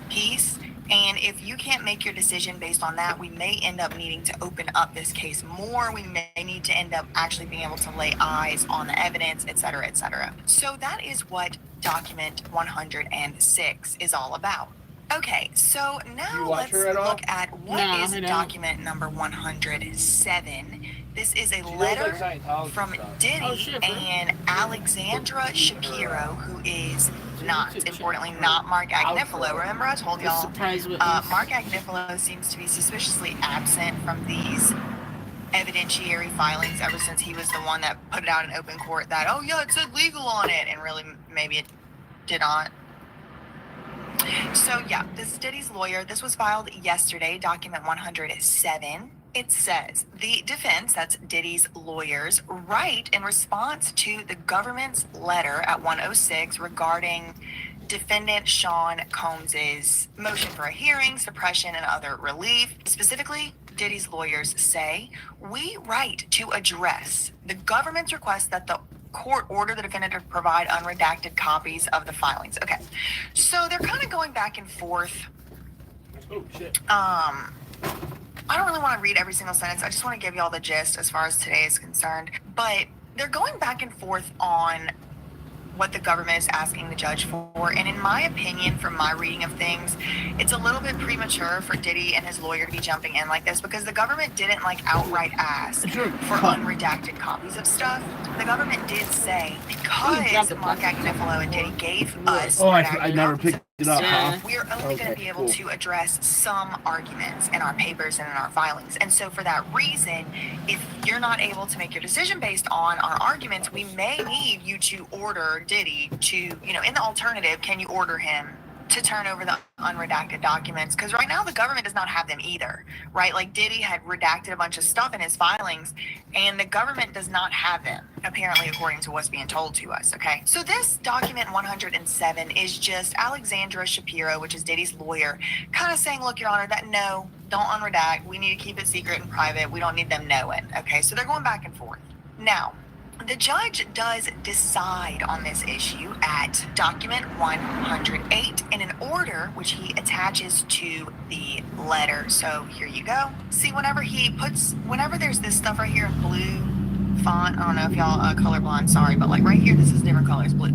piece. And if you can't make your decision based on that, we may end up needing to open up this case more. We may need to end up actually being able to lay eyes on the evidence, et cetera, et cetera. So that is what document 106 is all about. Okay, so now let's look at what is document number 107. This is a letter from Diddy and Alexandra Shapiro, who is not, importantly, not Mark Agnifilo. Remember I told y'all, Mark Agnifilo seems to be suspiciously absent from these evidentiary filings ever since he was the one that put it out in open court that, oh yeah, it said legal on it, and really maybe it did not. So yeah, this is Diddy's lawyer. This was filed yesterday, document 107. It says, the defense, that's Diddy's lawyers, write in response to the government's letter at 106 regarding defendant Sean Combs's motion for a hearing, suppression, and other relief. Specifically, Diddy's lawyers say, we write to address the government's request that the court order the defendant to provide unredacted copies of the filings. Okay, so they're kind of going back and forth. Oh, shit. I don't really want to read every single sentence. I just want to give you all the gist as far as today is concerned. But they're going back and forth on what the government is asking the judge for. And in my opinion, from my reading of things, it's a little bit premature for Diddy and his lawyer to be jumping in like this because the government didn't like outright ask for unredacted copies of stuff. The government did say, because Mark Agnifilo and Diddy gave us I never picked it up. We're only going to be able to address some arguments in our papers and in our filings. And so for that reason, if you're not able to make your decision based on our arguments, we may need you to order Diddy to, you know, in the alternative, can you order him to turn over the unredacted documents? Because right now the government does not have them either, right? Like Diddy had redacted a bunch of stuff in his filings and the government does not have them, apparently, according to what's being told to us, okay? So this document 107 is just Alexandra Shapiro, which is Diddy's lawyer, kind of saying, look, Your Honor, that no, don't unredact. We need to keep it secret and private. We don't need them knowing, okay? So they're going back and forth. Now, the judge does decide on this issue at document 108 in an order which he attaches to the letter. So here you go. See, whenever there's this stuff right here in blue font, I don't know if y'all are colorblind, sorry, but like right here, this is different colors, blue.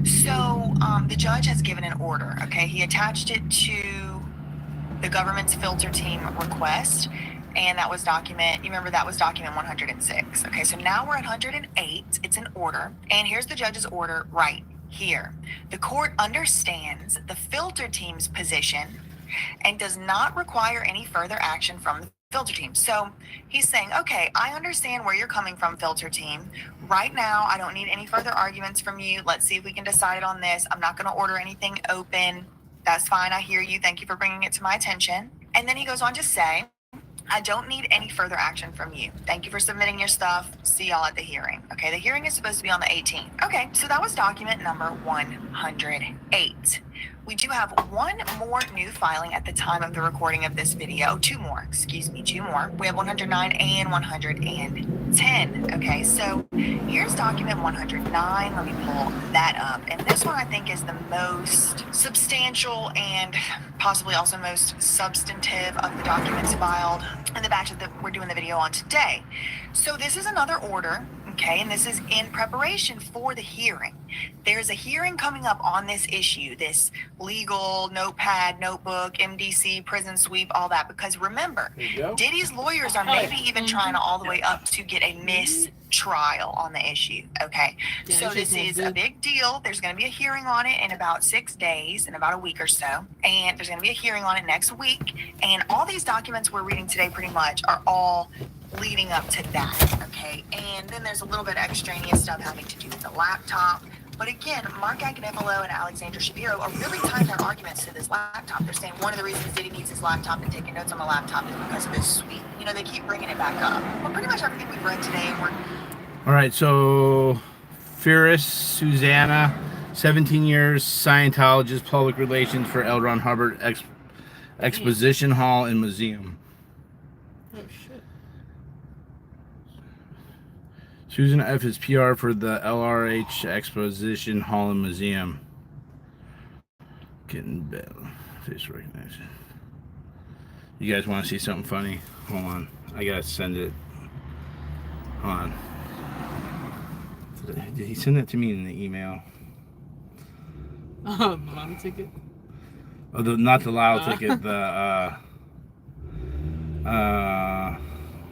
So the judge has given an order, okay? He attached it to the government's filter team request. And that was document 106. Okay, so now we're at 108. It's an order. And here's the judge's order right here. The court understands the filter team's position and does not require any further action from the filter team. So he's saying, okay, I understand where you're coming from, filter team. Right now, I don't need any further arguments from you. Let's see if we can decide on this. I'm not going to order anything open. That's fine. I hear you. Thank you for bringing it to my attention. And then he goes on to say, I don't need any further action from you. Thank you for submitting your stuff. See y'all at the hearing. Okay, the hearing is supposed to be on the 18th. Okay, so that was document number 108. We do have one more new filing at the time of the recording of this video. Two more. We have 109 and 110. Okay, so here's document 109. Let me pull that up. And this one I think is the most substantial and possibly also most substantive of the documents filed in the batch that we're doing the video on today. So this is another order. Okay, and this is in preparation for the hearing. There's a hearing coming up on this issue, this legal notepad, notebook, MDC, prison sweep, all that. Because remember, Diddy's lawyers are maybe even trying to all the way up to get a mistrial on the issue. Okay, so this is a big deal. There's going to be a hearing on it in about 6 days, in about a week or so. And there's going to be a hearing on it next week. And all these documents we're reading today pretty much are all leading up to that, okay? And then there's a little bit of extraneous stuff having to do with the laptop. But again, Mark Agnifilo and Alexandra Shapiro are really tying their arguments to this laptop. They're saying one of the reasons Diddy needs his laptop and taking notes on the laptop is because of this suite. You know, they keep bringing it back up. Well, pretty much everything we've read today, All right, so Ferris Susanna, 17 years, Scientologist, public relations for L. Ron Hubbard Exposition Hall and Museum. Oh, shit. Susan F. is PR for the LRH Exposition Hall and Museum. Getting better. Face recognition. You guys want to see something funny? Hold on. I gotta send it. Hold on. Did he send that to me in the email? The lotto ticket? Oh, not the lotto ticket. The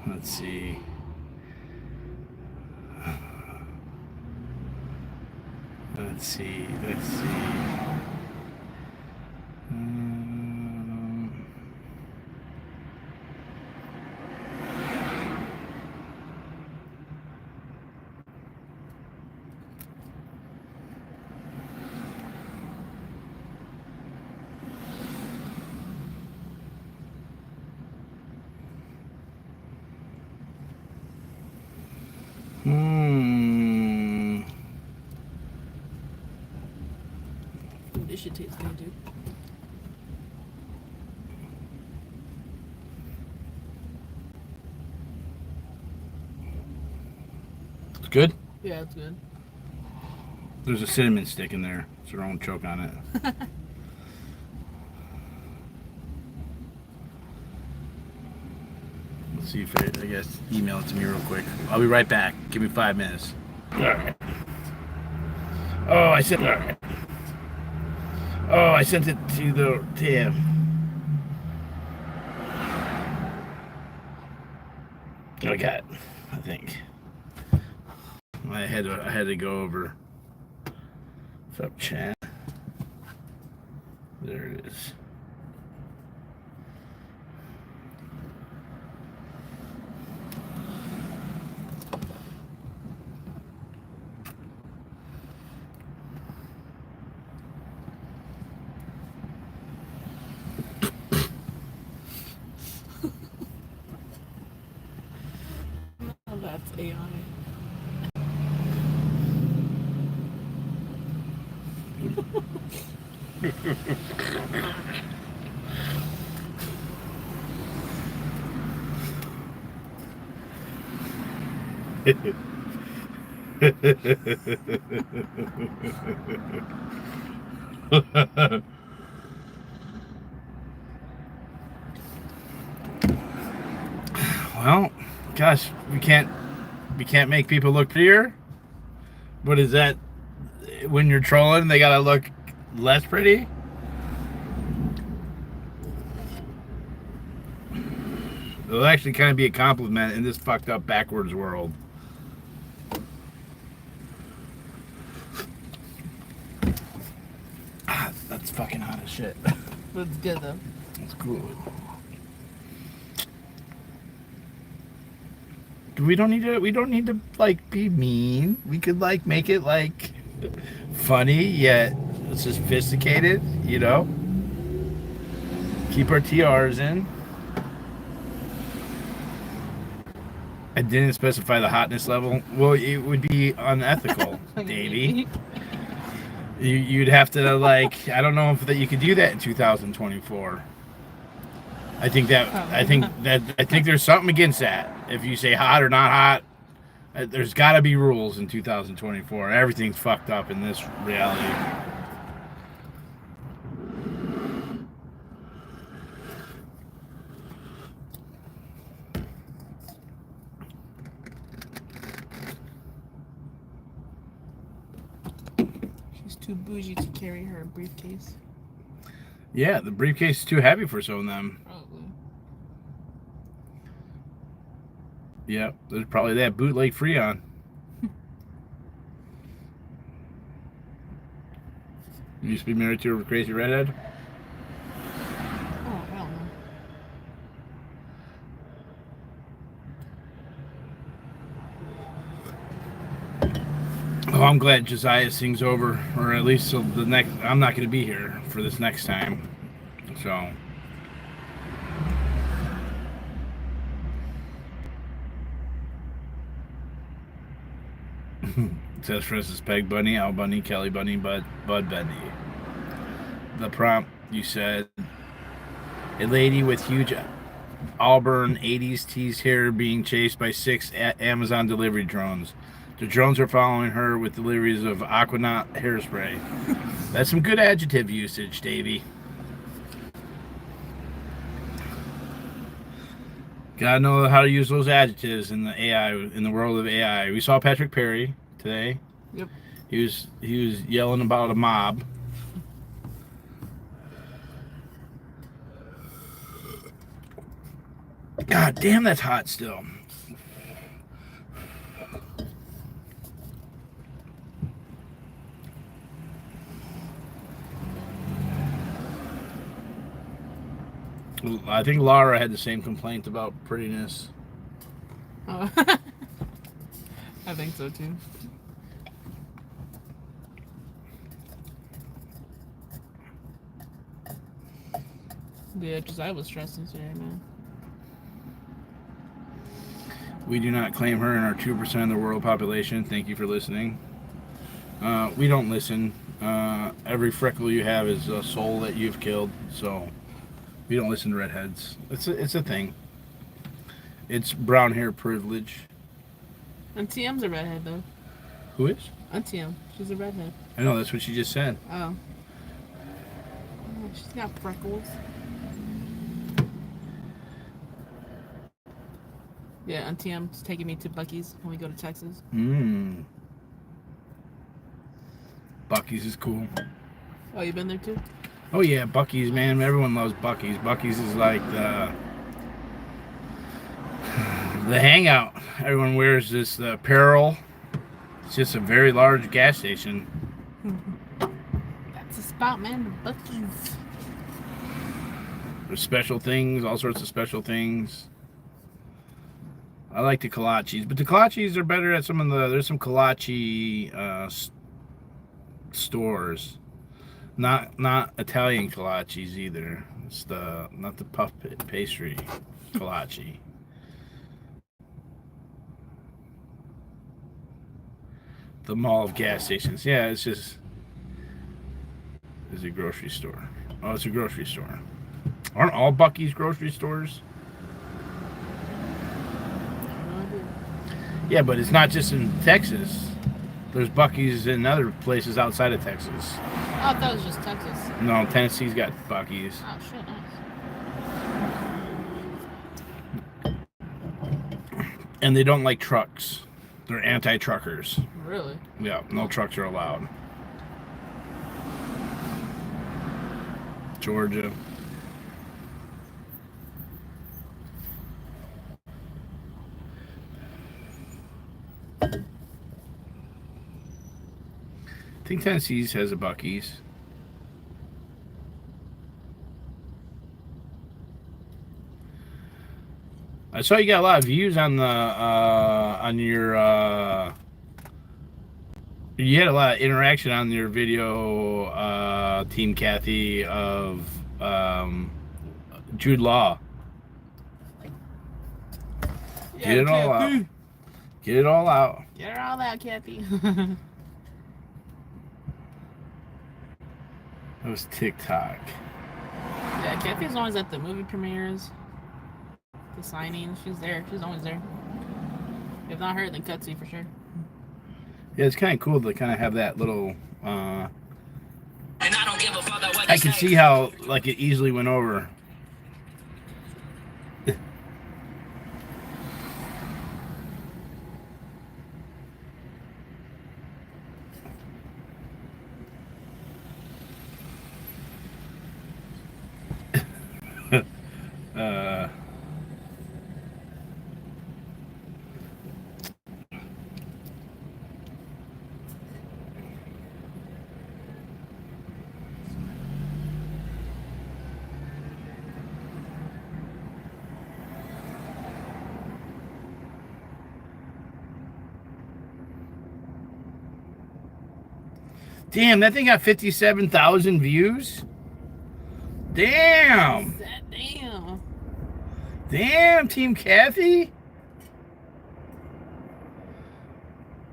let's see. Let's see. This shit tastes good, dude. It's good? Yeah, it's good. There's a cinnamon stick in there, so don't choke on it. Let's see if I guess email it to me real quick. I'll be right back. Give me 5 minutes. All right. Oh, I sent it to the tab. I got it, I think. I had to go over. What's up, chat? There it is. Oh, that's AI. Well, gosh, we can't make people look prettier. What is that? When you're trolling, they gotta look less pretty. It'll actually kind of be a compliment in this fucked up backwards world. That's fucking hot as shit. But it's good though. It's cool. we don't need to like be mean. We could like make it like funny yet sophisticated, you know. Keep our TRs in. I didn't specify the hotness level. Well, it would be unethical, Davey. You'd have to like. I don't know if that you could do that in 2024. I think there's something against that. If you say hot or not hot, there's got to be rules in 2024. Everything's fucked up in this reality. Too bougie to carry her briefcase. Yeah, the briefcase is too heavy for some of them. Probably. Yeah, there's probably that bootleg Freon. You used to be married to a crazy redhead? Oh, hell no. Oh, I'm glad Josiah's thing's over, or at least so the next. I'm not going to be here for this next time, so. It says Francis Peg Bunny, Al Bunny, Kelly Bunny, Bud Bunny. The prompt you said: a lady with huge auburn 80s teased hair being chased by 6 Amazon delivery drones. The drones are following her with deliveries of Aquanaut hairspray. That's some good adjective usage, Davey. Gotta know how to use those adjectives in the AI, in the world of AI. We saw Patrick Perry today. Yep. He was yelling about a mob. God damn, that's hot still. I think Laura had the same complaint about prettiness. Oh. I think so too. Yeah, because I was stressing today, man. We do not claim her in our 2% of the world population. Thank you for listening. We don't listen. Every freckle you have is a soul that you've killed, so we don't listen to redheads. It's a thing. It's brown hair privilege. Auntie M's a redhead, though. Who is? Auntie M. She's a redhead. I know, that's what she just said. Oh. She's got freckles. Yeah, Auntie M's taking me to Buc-ee's when we go to Texas. Buc-ee's is cool. Oh, you been there too? Oh yeah, Buc-ee's, man. Everyone loves Buc-ee's. Buc-ee's is like the hangout. Everyone wears this apparel. It's just a very large gas station. That's a spot, man. The Buc-ee's. There's special things, all sorts of special things. I like the kolaches, but the kolaches are better at some of the. There's some kolache stores, not Italian kolaches either. It's not the puff pastry kolache. The mall of gas stations. Yeah, it's just. It's a grocery store. Oh, it's a grocery store. Aren't all Buc-ee's grocery stores? Yeah, but it's not just in Texas. There's Buc-ee's in other places outside of Texas. Oh, I thought it was just Texas. No, Tennessee's got Buc-ee's. Oh, shit, nice. And they don't like trucks. They're anti-truckers. Really? Yeah, no trucks are allowed. Georgia. I think Tennessee's has a Buc-ee's. I saw you got a lot of views on the on your. You had a lot of interaction on your video, Team Kathy, of Jude Law. Get it all out. Get it all out. Get it all out, Kathy. That was TikTok. Yeah, Kathy's always at the movie premieres, the signings. She's there. She's always there. If not her, then Cutsy for sure. Yeah, it's kind of cool to kind of have that little. And I don't give a fuck what I can see how like it easily went over. Damn, that thing got 57,000 views. Damn. Damn. Damn, Team Kathy.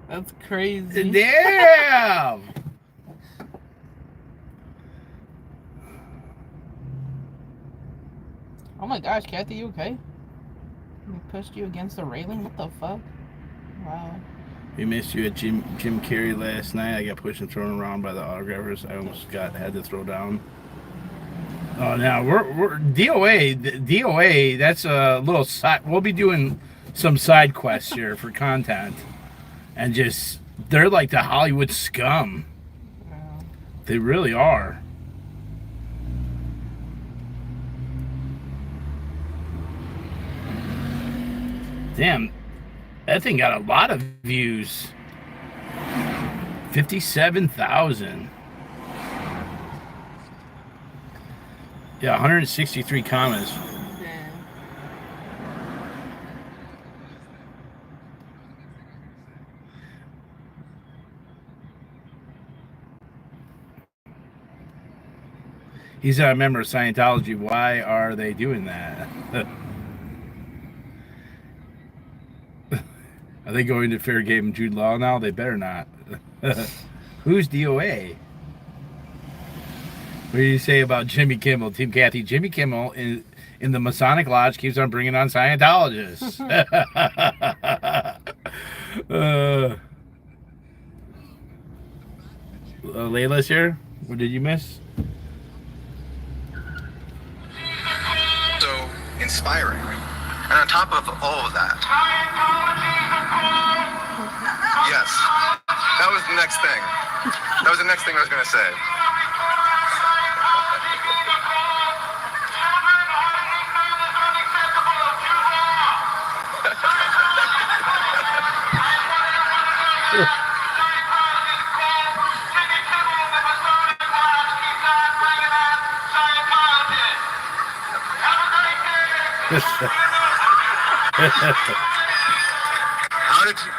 That's crazy. Damn. Oh my gosh, Kathy, you okay? They pushed you against the railing? What the fuck? Wow. We missed you at Jim Carrey last night. I got pushed and thrown around by the autographers. I almost had to throw down. Oh, now we're D.O.A. D.O.A. That's a little side. We'll be doing some side quests here for content, and just they're like the Hollywood scum. Wow. They really are. Damn, that thing got a lot of views. 57,000. Yeah, 163 comments. Yeah. He's a member of Scientology. Why are they doing that? Are they going to fair game Jude Law now? They better not. Who's D.O.A.? What do you say about Jimmy Kimmel, Team Kathy? Jimmy Kimmel in the Masonic Lodge keeps on bringing on Scientologists. Layla's here. What did you miss? So inspiring. And on top of all of that, yes, that was the next thing. That was the next thing I was going to say.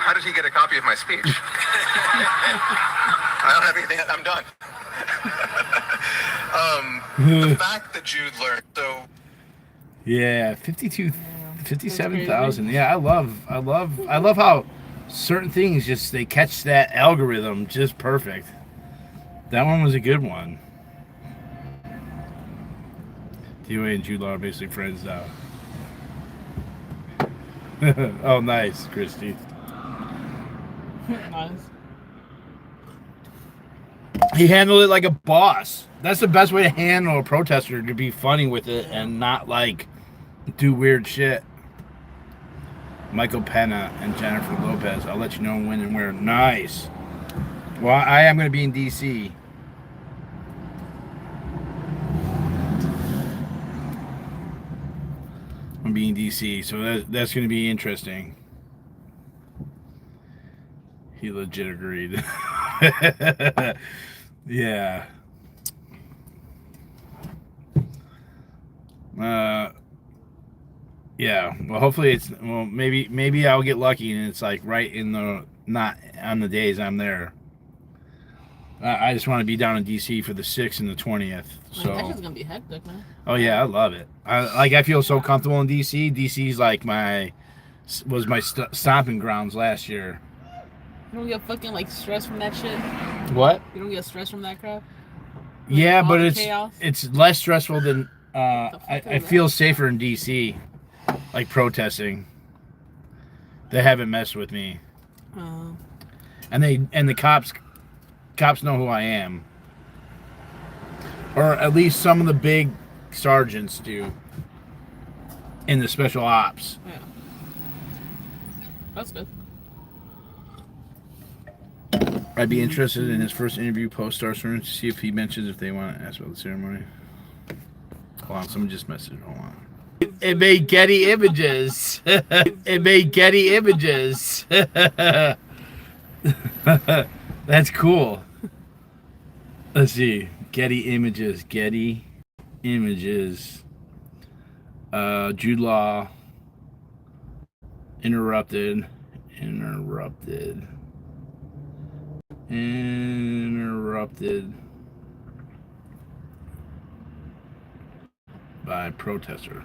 How did he get a copy of my speech? I don't have anything. I'm done. The fact that Jude learned so. Yeah, 57,000. Yeah, I love how certain things just they catch that algorithm just perfect. That one was a good one. D.O.A. and Jude Law are basically friends now. Oh, nice, Christy. Nice. He handled it like a boss. That's the best way to handle a protester, to be funny with it and not like do weird shit. Michael Pena and Jennifer Lopez. I'll let you know when and where. Nice. Well, I am going to be in D.C. I'm being DC, so that's going to be interesting. He legit agreed. Yeah. Yeah. Well, hopefully it's maybe I'll get lucky and it's like right in the not on the days I'm there. I just want to be down in DC for the 6th and the 20th. So that's just gonna be hectic, man. Oh yeah, I love it. I feel so comfortable in DC. DC's like my stomping grounds last year. You don't get fucking like stress from that shit. What? You don't get stress from that crap. Like, yeah, but chaos? It's less stressful than I feel safer in DC, like protesting. They haven't messed with me. And the cops know who I am. Or at least some of the big sergeants do in the special ops. Yeah. That's good. I'd be interested in his first interview post-star to see if he mentions if they want to ask about the ceremony. Hold on, someone just messaged. Hold on. It made Getty Images. It made Getty Images. That's cool. Let's see. Getty Images. Getty Images. Jude Law. Interrupted by protester.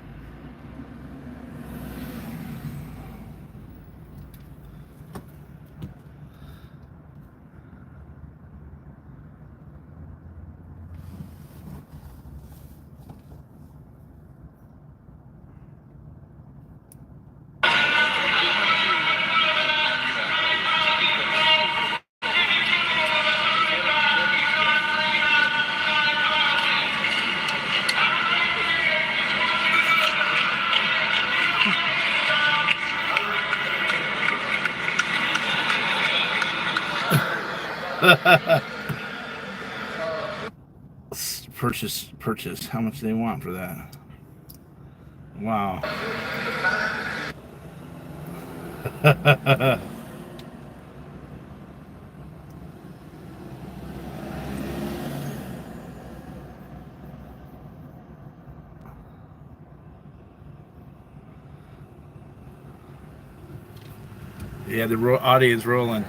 Purchase. How much do they want for that? Wow. Yeah, the audience rolling.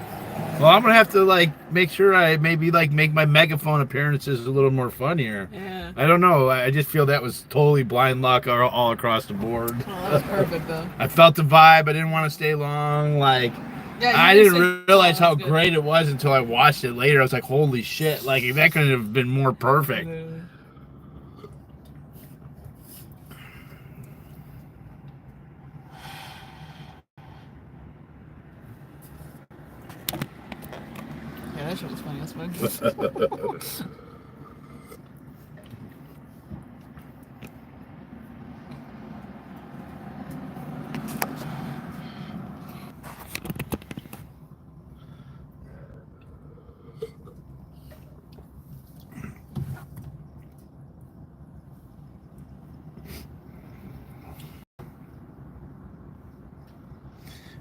Well, I'm gonna have to make sure I maybe make my megaphone appearances a little more funnier. Yeah. I don't know. I just feel that was totally blind luck all across the board. Oh, that was perfect though. I felt the vibe. I didn't want to stay long. I didn't realize how great it was until I watched it later. I was like, holy shit! That couldn't have been more perfect. Yeah, that shit was funny as fuck.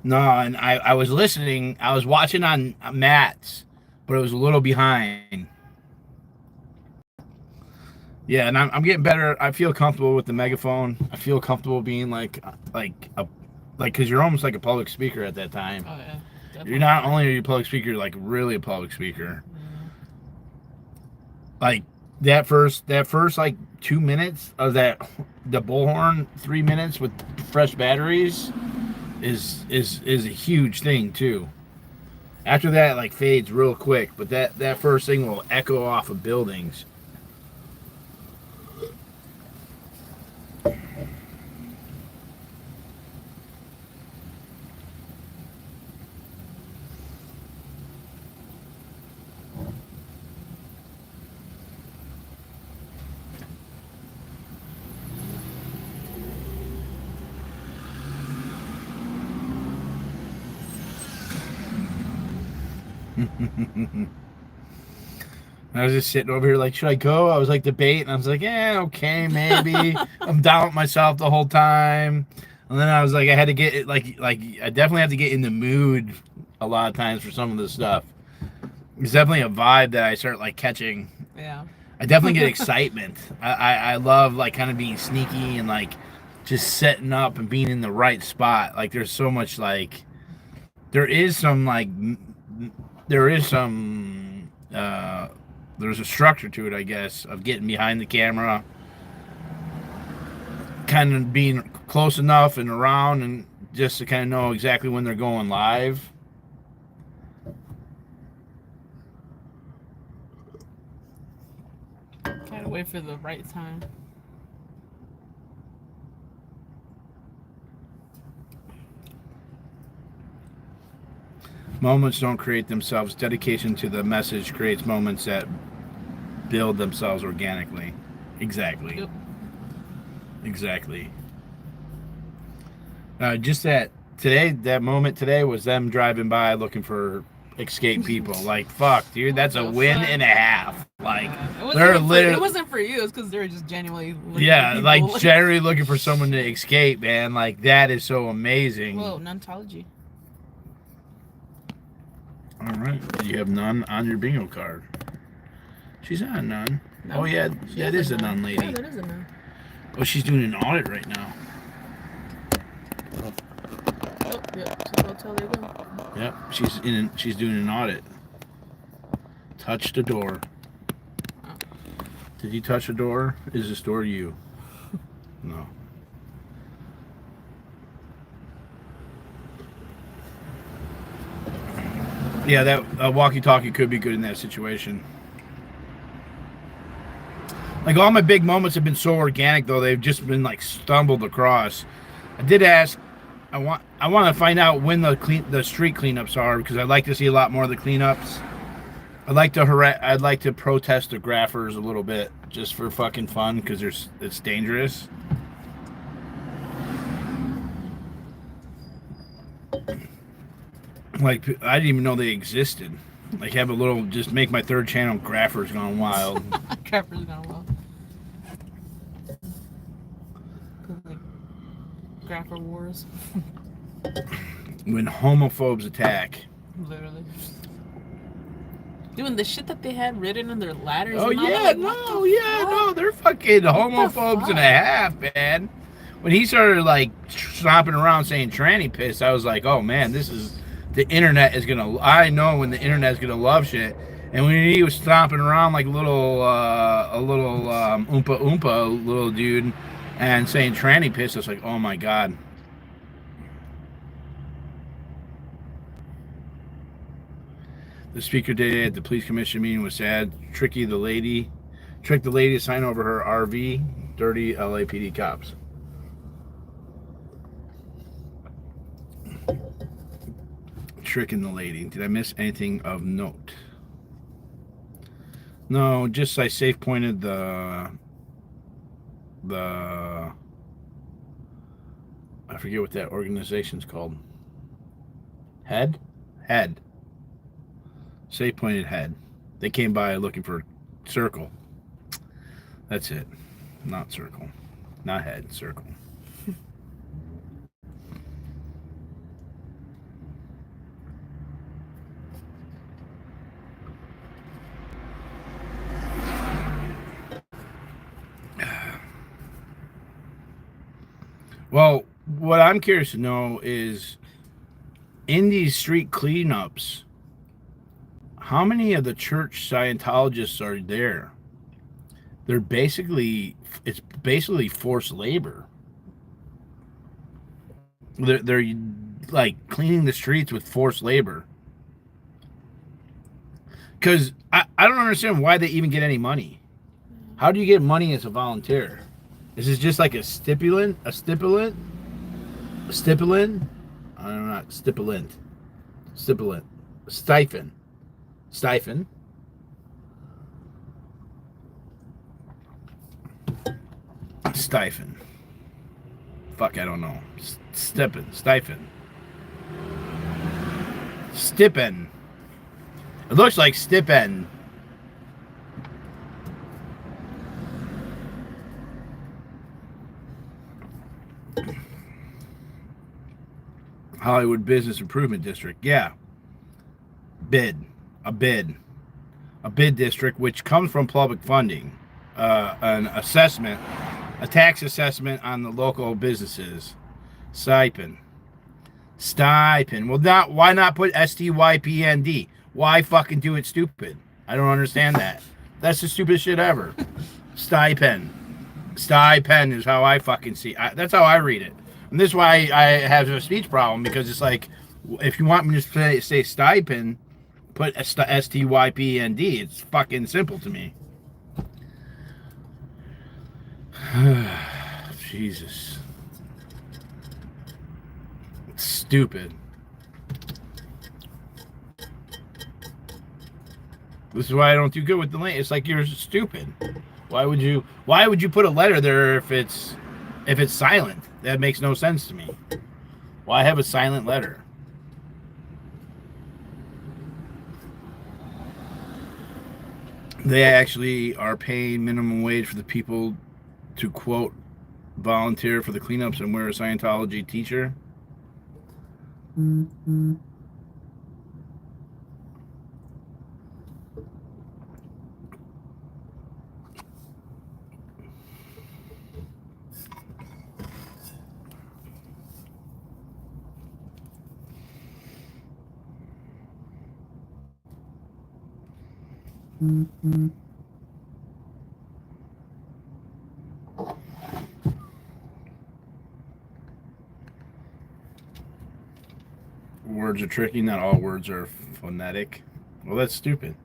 No, and I was listening. I was watching on Matt's, but it was a little behind. Yeah, and I'm getting better. I feel comfortable with the megaphone. I feel comfortable being because you're almost like a public speaker at that time. Oh yeah. Definitely. You're not only are you a public speaker, you're really a public speaker. Yeah. That first 2 minutes of the bullhorn, 3 minutes with fresh batteries is a huge thing too. After that fades real quick, but that first thing will echo off of buildings. I was just sitting over here should I go? I was debating. And I was okay, maybe. I'm down with myself the whole time. And then I was I had to get it, I definitely have to get in the mood a lot of times for some of this stuff. It's definitely a vibe that I start catching. Yeah. I definitely get excitement. I love kind of being sneaky and just setting up and being in the right spot. Like there's so much like there's a structure to it, I guess, of getting behind the camera, kind of being close enough and around, and just to kind of know exactly when they're going live. Gotta wait for the right time. Moments don't create themselves. Dedication to the message creates moments that build themselves organically. Exactly. Yep. Exactly. Just that moment today was them driving by looking for escaped people. Like, fuck, dude, that's a win and a half. Like, it wasn't for you. It's because they're just genuinely looking for people. like generally looking for someone to escape, man. Like, that is so amazing. Whoa, nontology. All right, you have none on your bingo card. She's not a nun. No. Oh yeah, that is a nun lady. Yeah, that is a nun. Oh, she's doing an audit right now. Oh, yeah. So that's how they go. Yep, she's doing an audit. Touch the door. Oh. Did you touch the door? Is this door you? No. Yeah, that walkie-talkie could be good in that situation. Like, all my big moments have been so organic, though. They've just been, like, stumbled across. I did ask, I want to find out when the street cleanups are, because I'd like to see a lot more of the cleanups. I'd like to protest the graphers a little bit, just for fucking fun, because it's dangerous. Like, I didn't even know they existed. Like, have a little, just make my third channel Graphers Gone Wild. Graphers Gone Wild. Like, Grapher Wars. When homophobes attack. Literally. Doing the shit that they had written in their ladders. Oh, and all yeah, that, no, they're fucking homophobes and a half, man. When he started, like, stomping around saying tranny piss, I was like, oh, man, the internet is gonna. I know when the internet is gonna love shit. And when he was stomping around like a little oompa oompa little dude and saying tranny piss, I was like, oh my god. The speaker today at the police commission meeting was sad. Tricked the lady to sign over her RV. Dirty LAPD cops. Tricking the lady. Did I miss anything of note? No, just I safe pointed the I forget what that organization's called. Head. Safe pointed head. They came by looking for circle. That's it. Not circle. Not head. Circle. Well, what I'm curious to know is, in these street cleanups, how many of the church Scientologists are there? It's basically forced labor. They're like cleaning the streets with forced labor. Because I don't understand why they even get any money. How do you get money as a volunteer? Is this just like a stipulant? I don't know, stipulant. Stipend. Fuck, I don't know. Stipend. It looks like stipend. Hollywood Business Improvement District. Yeah. A bid district, which comes from public funding, an assessment a tax assessment on the local businesses. Stipend. Well, why not put STYPND? Why fucking do it stupid? I don't understand that. That's the stupidest shit ever. Stipend is how I fucking see it. That's how I read it. And this is why I have a speech problem, because it's like, if you want me to say stipend, put STYPND. It's fucking simple to me. Jesus. It's stupid. This is why I don't do good with the link. It's like, you're stupid. Why would you put a letter there if it's silent? That makes no sense to me. Why have a silent letter? They actually are paying minimum wage for the people to, quote, volunteer for the cleanups and wear a Scientology t-shirt. Words are tricky. Not all words are phonetic. Well, that's stupid.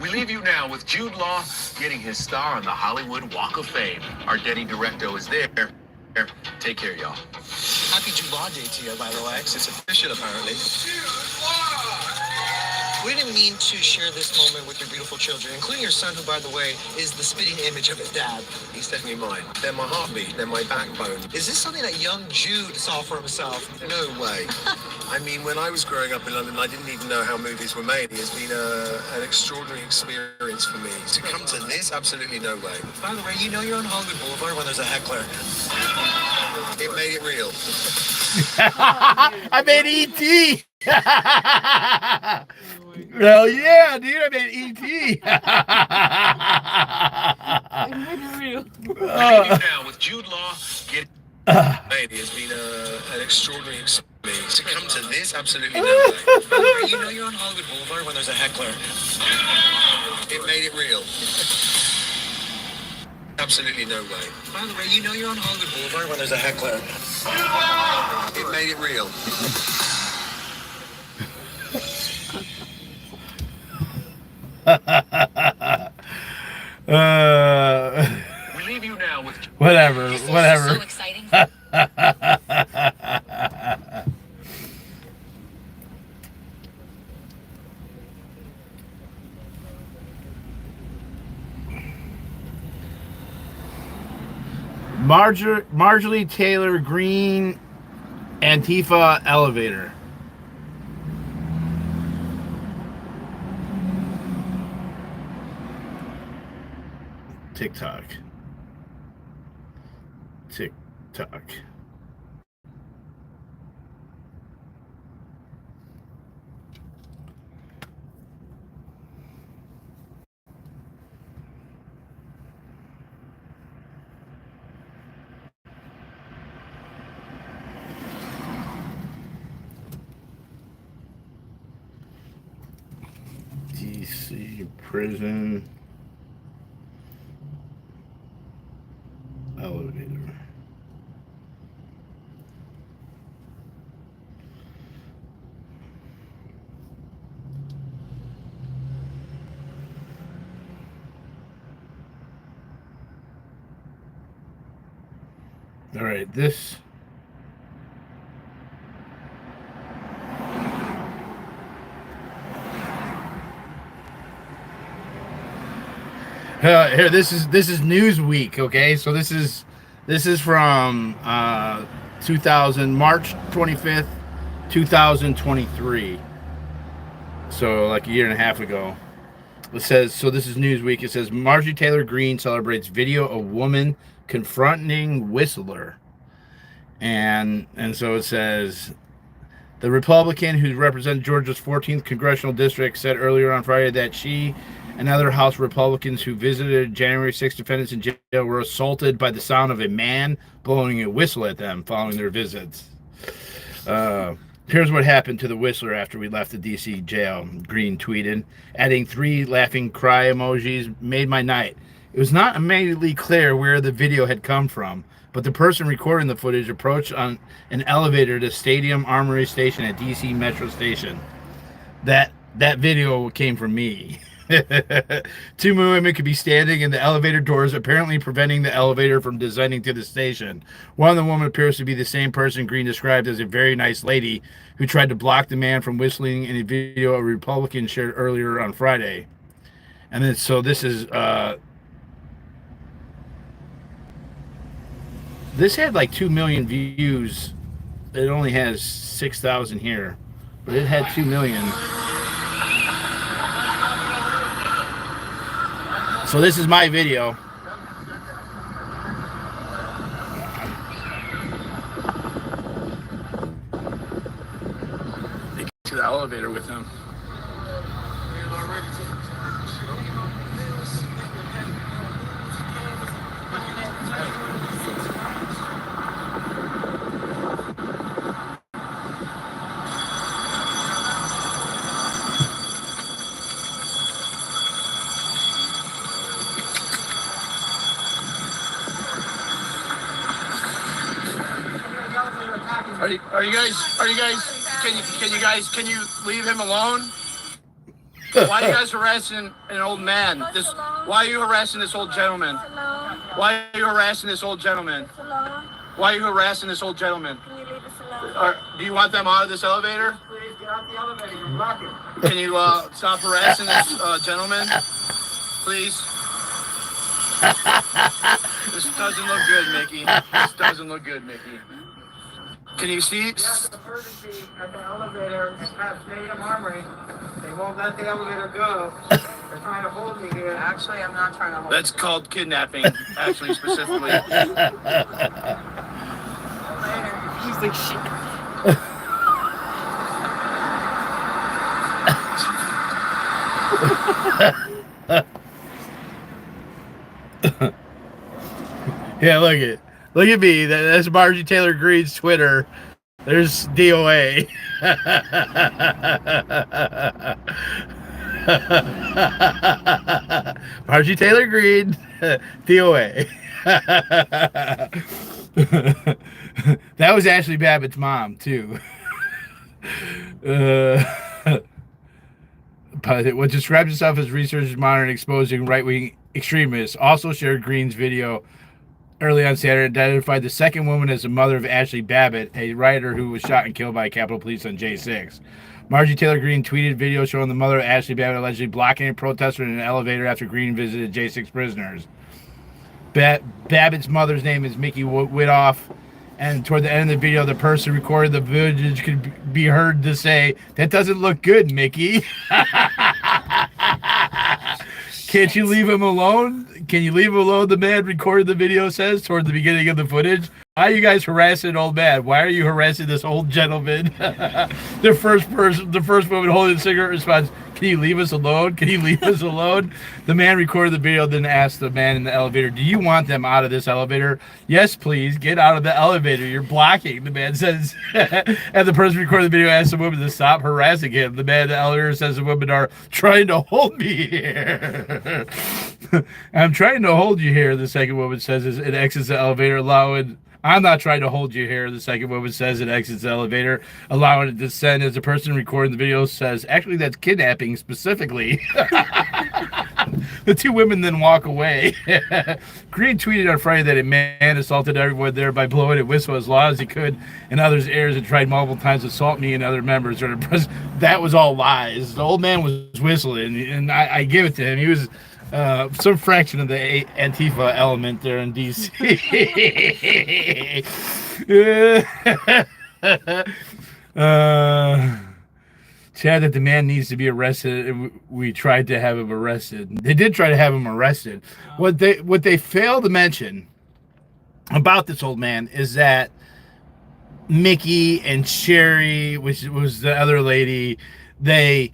We leave you now with Jude Law getting his star on the Hollywood Walk of Fame. Our Denny Directo is there. Take care, y'all. Happy Jude Law Day to you, by the way. It's official, apparently. We didn't mean to share this moment with your beautiful children, including your son, who, by the way, is the spitting image of his dad. He's definitely mine. They're my heartbeat. They're my backbone. Is this something that young Jude saw for himself? No way. I mean, when I was growing up in London, I didn't even know how movies were made. It's been an extraordinary experience for me. To come to this, absolutely no way. By the way, you know you're on Hollywood Boulevard when there's a heckler. It made it real. I made E.T. Hell yeah, dude! I made E.T. I made it real. Now with Jude Law, it's been an extraordinary experience. To come to this, absolutely no way. By the way, you know you're on Hollywood Boulevard when there's a heckler. It made it real. Absolutely no way. By the way, you know you're on Hollywood Boulevard when there's a heckler. It made it real. We leave you now with whatever. So exciting. Marjorie Taylor Greene Antifa elevator. TikTok. DC prison elevator. All right, this. Here, this is Newsweek. Okay, so this is from 2000 March 25th, 2023. So like a year and a half ago. It says, so this is Newsweek. It says Marjorie Taylor Greene celebrates video of woman confronting whistler. And so it says, the Republican who represents Georgia's 14th congressional district said earlier on Friday that she and other House Republicans who visited January 6 defendants in jail were assaulted by the sound of a man blowing a whistle at them following their visits. Here's what happened to the whistler after we left the D.C. jail, Greene tweeted, adding 3 laughing cry emojis, made my night. It was not immediately clear where the video had come from, but the person recording the footage approached on an elevator to Stadium Armory Station at D.C. Metro Station. That video came from me. 2 women could be standing in the elevator doors, apparently preventing the elevator from descending to the station. One of the women appears to be the same person Greene described as a very nice lady who tried to block the man from whistling in a video a Republican shared earlier on Friday. And then, so this is, this had like 2 million views. It only has 6,000 here, but it had 2 million. So this is my video. They get to the elevator with him. Are you guys, can you leave him alone? Why are you guys harassing an old man? Why are you harassing this old gentleman? Why are you harassing this old gentleman? Why are you harassing this old gentleman? Do you want them out of this elevator? Please get out the elevator. Can you stop harassing this gentleman? Please. This doesn't look good, Mickey. This doesn't look good, Mickey. Can you see? That's the emergency at the elevator at Stadium Armory. They won't let the elevator go. They're trying to hold me here. Actually, I'm not trying to hold you. That's called kidnapping, actually, specifically. He's like, shit. Yeah, look at me. That's Marjorie Taylor Greene's Twitter. There's D.o.A. Marjorie Taylor Greene, D.o.A. That was Ashley Babbitt's mom, too. What describes itself as researchers monitoring exposing right-wing extremists also shared Greene's video early on Saturday, identified the second woman as the mother of Ashley Babbitt, a rioter who was shot and killed by Capitol Police on J6. Marjorie Taylor Greene tweeted video showing the mother of Ashley Babbitt allegedly blocking a protester in an elevator after Greene visited J6 prisoners. Babbitt's mother's name is Mickey Widoff, and toward the end of the video, the person recording the footage could be heard to say, "That doesn't look good, Mickey." Can't you leave him alone? Can you leave him alone? The man recording the video says toward the beginning of the footage. Why are you guys harassing an old man? Why are you harassing this old gentleman? The first woman holding the cigarette responds, "Can you leave us alone? Can you leave us alone?" The man recorded the video, then asked the man in the elevator, "Do you want them out of this elevator?" "Yes, please. Get out of the elevator. You're blocking," the man says. And the person recording the video asked the woman to stop harassing him. The man in the elevator says the women are trying to hold me here. "I'm trying to hold you here," the second woman says as it exits the elevator, allowing... "I'm not trying to hold you here," the second woman says and exits the elevator, allowing it to descend as the person recording the video says, "Actually, that's kidnapping specifically." The two women then walk away. Greene tweeted on Friday that a man assaulted everyone there by blowing a whistle as loud as he could in others' ears and tried multiple times to assault me and other members. That was all lies. The old man was whistling, and I give it to him. He was... some fraction of the Antifa element there in DC. Sad that the man needs to be arrested. We tried to have him arrested. They did try to have him arrested. What they failed to mention about this old man is that Mickey and Sherry, which was the other lady, they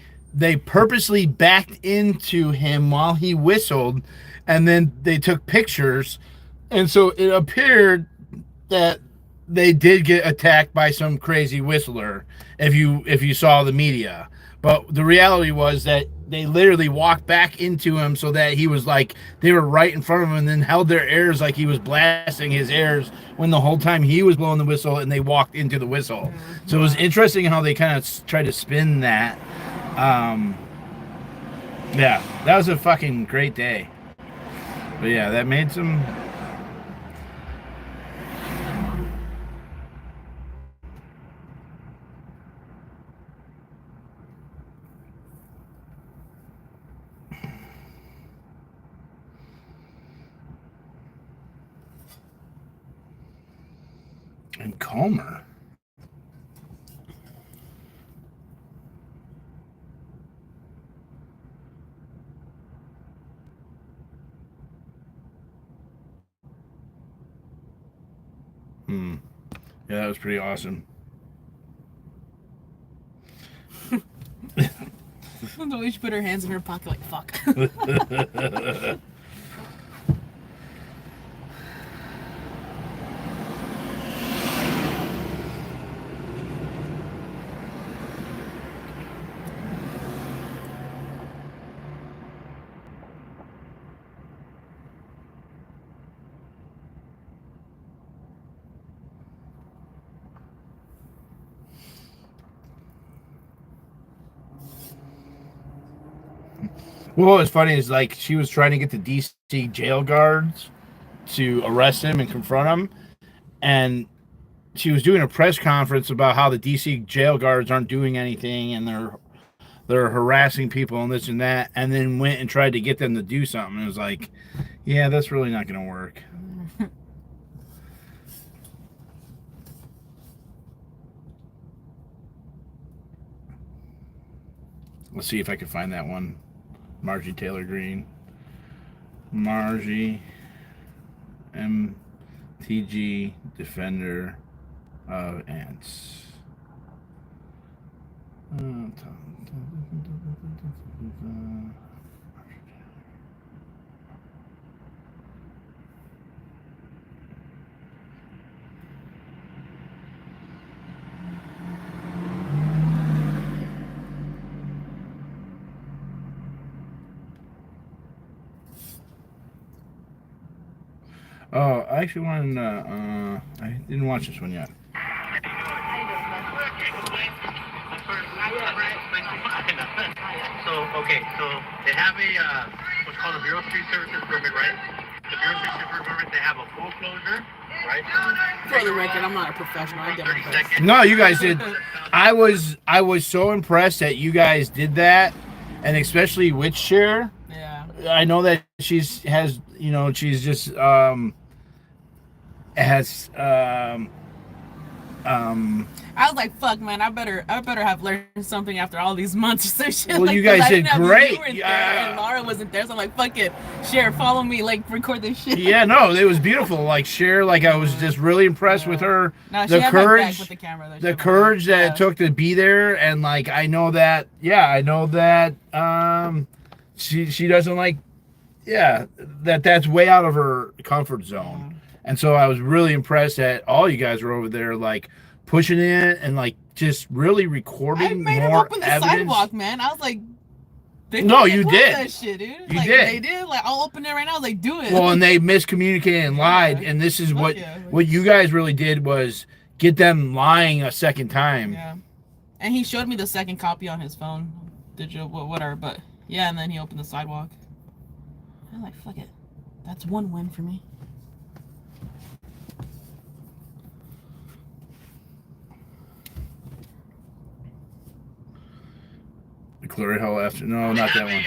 purposely backed into him while he whistled, and then they took pictures, and so it appeared that they did get attacked by some crazy whistler if you saw the media. But the reality was that they literally walked back into him so that he was like, they were right in front of him and then held their airs like he was blasting his airs when the whole time he was blowing the whistle, and they walked into the whistle. So it was interesting how they kind of tried to spin that. Yeah, that was a fucking great day. But yeah, that made some... And calmer. Yeah, that was pretty awesome. The way she put her hands in her pocket like, fuck. Well, what was funny is like she was trying to get the DC jail guards to arrest him and confront him, and she was doing a press conference about how the DC jail guards aren't doing anything and they're harassing people and this and that, and then went and tried to get them to do something. It was like, yeah, that's really not going to work. Let's see if I can find that one. Margie Taylor Greene. Margie MTG Defender of Ants. Oh, I actually wanted I didn't watch this one yet. So they have a what's called a Bureau of Street Services permit, right? The Bureau of Street Services permit, they have a full closure, right? For the record, I'm not a professional. I get my best. No, you guys did. I was so impressed that you guys did that, and especially with Cher. Yeah. I know that she's just I was like, fuck, man, I better have learned something after all these months or some shit. Well, like, you guys did great. You were there and Laura wasn't there, so I'm like, fuck it. Cher, follow me, like, record this shit. Yeah, no, it was beautiful. Like Cher, like I was just really impressed with her. No, the she had my back with the camera, though. The courage that it took to be there, and like I know that she doesn't like that's way out of her comfort zone. And so I was really impressed that all you guys were over there like pushing it and like just really recording I made more him open the evidence. sidewalk, man. I was like, no, you did. That shit, dude. You like, did. They did. Like, I'll open it right now. I was like, do it. Well, and they miscommunicated and lied, and this is what you guys really did was get them lying a second time. Yeah. And he showed me the second copy on his phone, digital, whatever. But yeah, and then he opened the sidewalk. I was like, fuck it. That's one win for me. Glory Hole after no, not that one.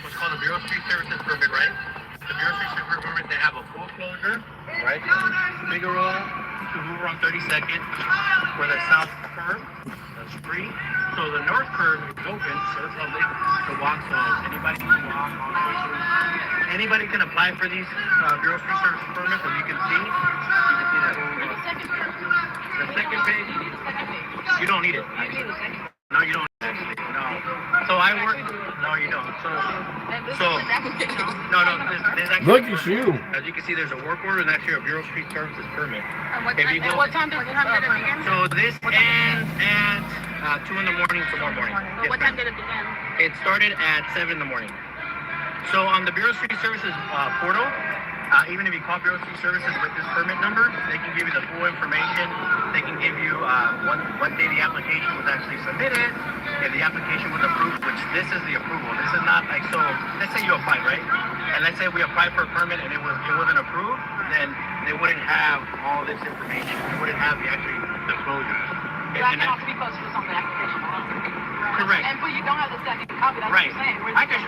What's called a Bureau of Street Services permit, right? The Bureau of Street Services permit, they have a full closure, right? Figueroa to Hoover on 32nd, where the South Curb, that's free. So the north curb is open, so it's public to walk, so anybody can walk all the way through. Anybody can apply for these Bureau of Street Services permits, as you can see. You can see that. The second page, you don't need it. No, you don't actually. No. So I work. No, you don't. So no. There's actually. Look at you. As you can see, there's a work order and actually a Bureau of Street Services permit. And what time did it begin? So this ends at 2 in the morning tomorrow morning. Yes, What time did it begin? it started at 7 in the morning. So on the Bureau of Street Services portal, even if you call Bureau of Street Services with this permit number, they can give you the full information. They can give you what day the application was actually submitted, if the application was approved, which this is the approval. This is not like, so let's say you applied, right? And let's say we applied for a permit and it wasn't approved, then they wouldn't have all this information. They wouldn't have the closure. That has to be posted on the application. Correct. But you don't have the second copy. That's Right. what I'm saying. I can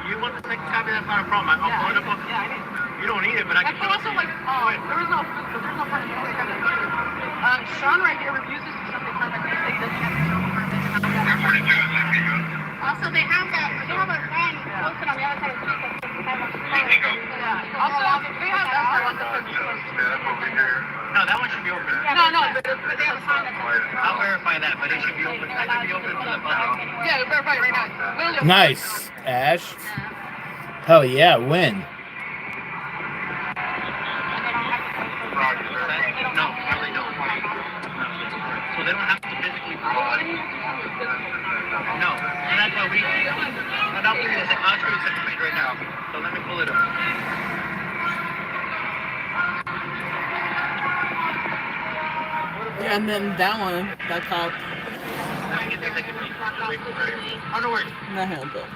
you want the second copy? That's not a problem. I'll pull it up. Yeah, I need. You don't need it, but I can. And also, like, there's no permit. Sean right here refuses to something permit. They say he doesn't have to show a permit. Also, they have a sign posted on the other side of the street that says they have a permit. Yeah. Also, they have No, that one should be open. No, but they have a sign that says. I'll verify that, but it should be open. That should be open for the public. Yeah, verify it right now. Nice, Ash. Hell yeah, win. No, they don't. So they don't have to physically provide. No, and that's why I'll give you the second page right now. So let me pull it up. Yeah, and then that one, that cop. Let me get the second page. Oh, no worries. Not him, but.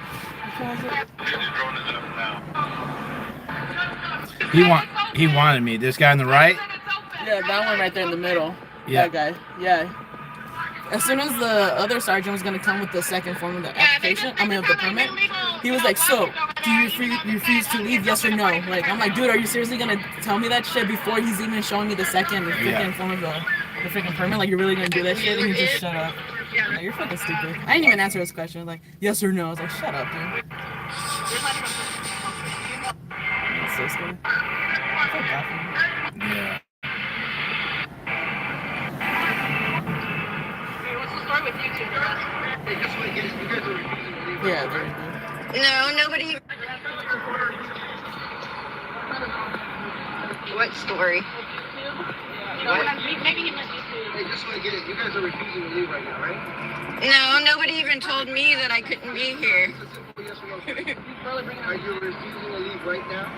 He wanted me. This guy on the right? Yeah, that one right there in the middle. Yeah. That guy. Yeah. As soon as the other sergeant was gonna come with the second form of the application, of the permit, he was like, "So, do you refuse to leave? Yes or no?" Like, I'm like, "Dude, are you seriously gonna tell me that shit before he's even showing me the second freaking form of the freaking permit? Like, you're really gonna do that shit?" And he just shut up. Like, you're fucking stupid. I didn't even answer his question. Like, yes or no? I was like, shut up, dude. That's so scary. Yeah. With you two. Yeah, there you go. No, nobody. What story? Maybe he must Hey, just so I get it, you guys are refusing to leave right now, right? No, nobody even told me that I couldn't be here. Are you refusing to leave right now?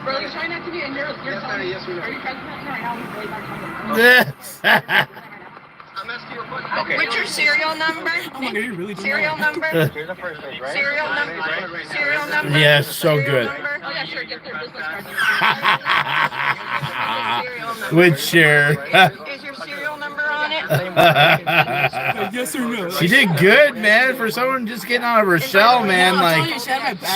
Bro, trying not to be, and you're yes or no? Are you trying to right now? He's really back home. I'm asking you a question. Okay. What's your serial number? Oh my God, you really Serial number? Here's the first page, right? Serial number? Serial number? Yes, so good. Oh yeah, sure. Get their business card. Would share. Is your serial number on it? Yes or no? She did good, man, for someone just getting out of her shell, man. Like,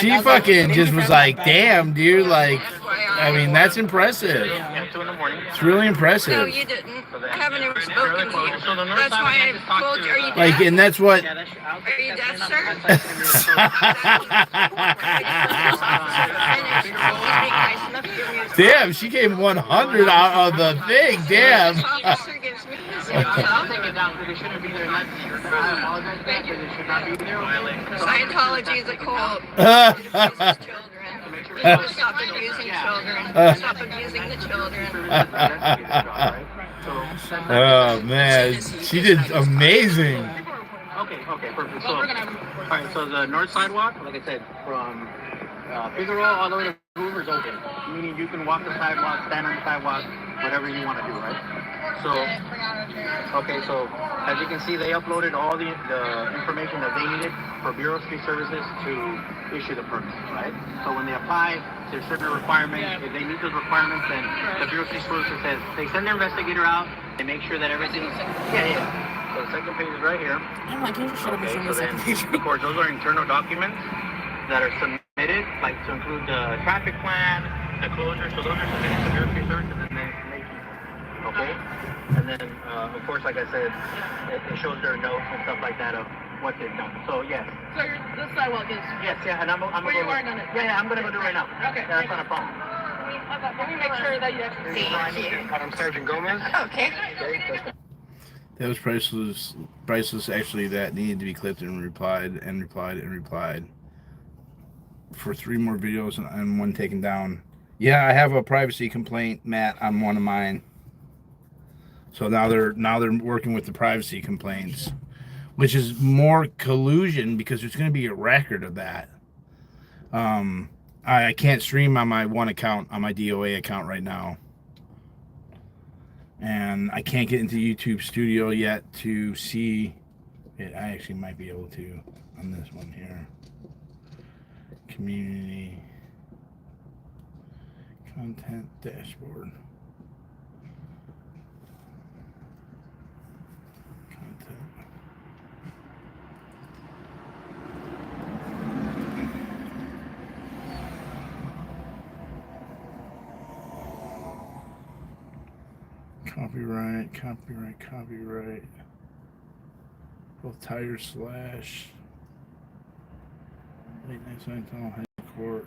she fucking just was like, damn, dude. Like, I mean, that's impressive. Yeah, 2 in the morning. It's really impressive. No, you didn't. I haven't even spoken to you. That's why I told you. Are you deaf? Like, and that's what. Are you deaf, sir? Damn, she gave 100 out of the thing. Damn. Officer gives me his I'll take it down because it shouldn't be there. I apologize for that, because it should not be there. Scientology is a cult. Stop abusing children. Stop abusing the children. Oh man, she did amazing. Okay, perfect. So, all right, so the north sidewalk, like I said, from Figueroa all the way to Hoover is open, meaning you can walk the sidewalk, stand on the sidewalk, whatever you want to do, right? So, okay, so as you can see, they uploaded all the information that they needed for Bureau of Street Services to issue the permit, right? So when they apply, there's certain requirements. If they meet those requirements, then the Bureau of Street Services says they send their investigator out and make sure that everything is. Yeah. So the second page is right here. I'm like, you should have been showing the So second then, page. of course, those are internal documents that are submitted, like to include the traffic plan, the closure. So those are submitted to Bureau of Street Services, and then information. Okay? And then, of course, like I said, it shows their notes and stuff like that of what they've done. So, yes. So the sidewalk is... Yes, yeah, and I'm Well, going you to... are gonna... Yeah, I'm going to go do it right now. Okay. Yeah, that's not a problem. Let me make sure that you actually see. I'm Sergeant Gomez. Okay. That was priceless. Priceless. Actually, that needed to be clipped and replied for 3 more videos and 1 taken down. Yeah, I have a privacy complaint, Matt, on one of mine. So now they're working with the privacy complaints, which is more collusion because there's going to be a record of that. I can't stream on my one account, on my D.O.A account right now. And I can't get into YouTube Studio yet to see it. I actually might be able to on this one here. Community content dashboard. Content. Copyright. Both tire slash. Late night Scientology high court.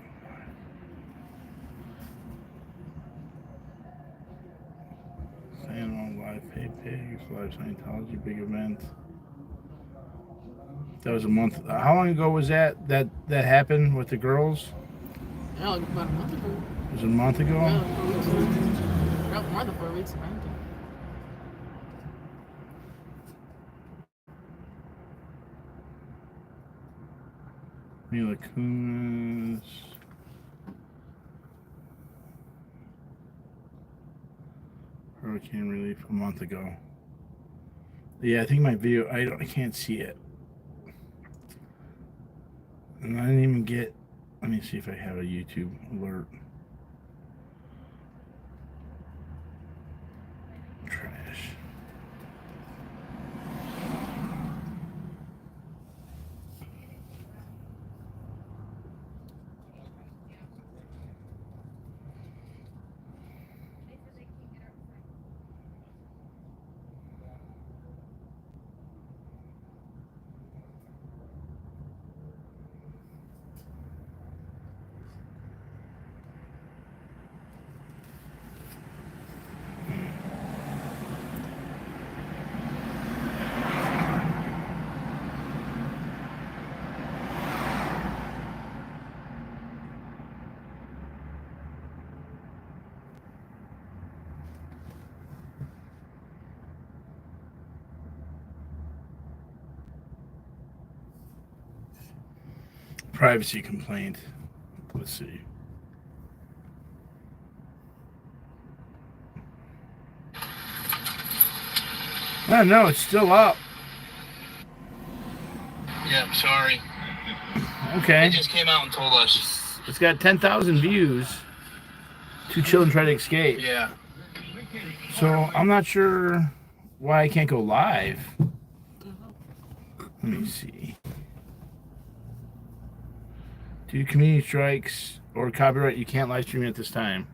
Animal live pay pigs, live Scientology big event. That was a month. How long ago was that happened with the girls? Yeah, like about a month ago. It was a month ago? Yeah, more than 4 weeks, apparently. Mila Kunis. Hurricane relief a month ago. Yeah, I think my video, I can't see it. And I didn't even get, let me see if I have a YouTube alert. Trash. Privacy complaint. Let's see. Oh, no, it's still up. Yeah, I'm sorry. Okay. They just came out and told us. It's got 10,000 views. 2 children try to escape. Yeah. So I'm not sure why I can't go live. Let me see. Due to community strikes or copyright, you can't live stream at this time.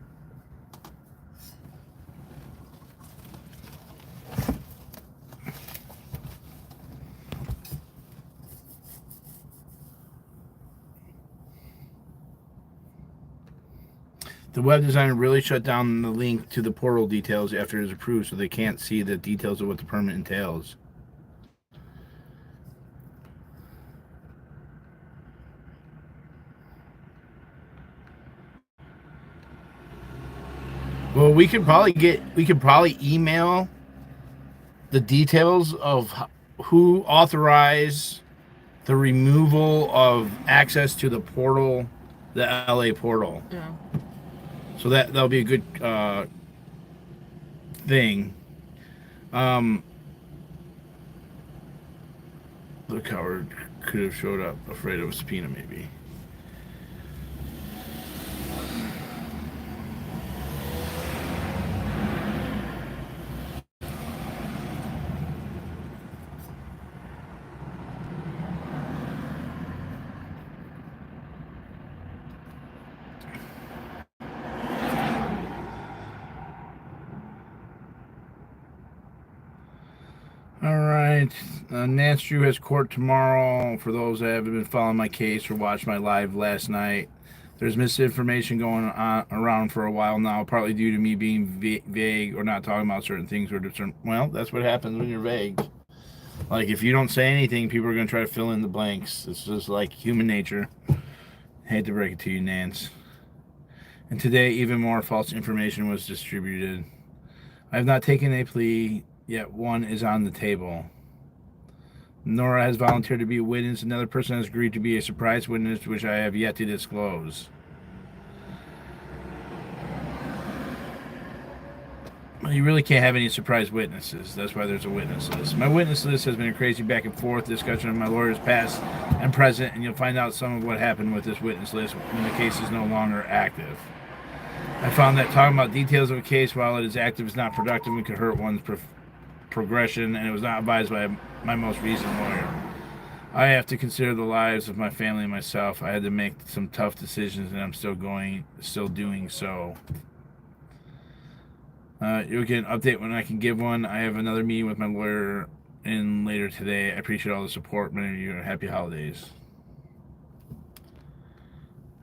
The web designer really shut down the link to the portal details after it was approved, so they can't see the details of what the permit entails. Well, we could probably email the details of who authorized the removal of access to the portal, the LA portal. Yeah. So that'll be a good thing. The coward could have showed up afraid of a subpoena, maybe. right. Nance Drew has court tomorrow. For those that haven't been following my case or watched my live last night, there's misinformation going on around for a while now, partly due to me being vague or not talking about certain things. Well, that's what happens when you're vague. Like, if you don't say anything, people are going to try to fill in the blanks. It's just like human nature. Hate to break it to you, Nance. And today, even more false information was distributed. I have not taken a plea, yet one is on the table. Nora has volunteered to be a witness. Another person has agreed to be a surprise witness, which I have yet to disclose. You really can't have any surprise witnesses. That's why there's a witness list. My witness list has been a crazy back and forth discussion of my lawyer's past and present, and you'll find out some of what happened with this witness list when the case is no longer active. I found that talking about details of a case while it is active is not productive and could hurt one's progression, and it was not advised by my most recent lawyer. I have to consider the lives of my family and myself. I had to make some tough decisions, and I'm still doing so. You'll get an update when I can give one. I have another meeting with my lawyer in later today. I appreciate all the support. Many of you, happy holidays.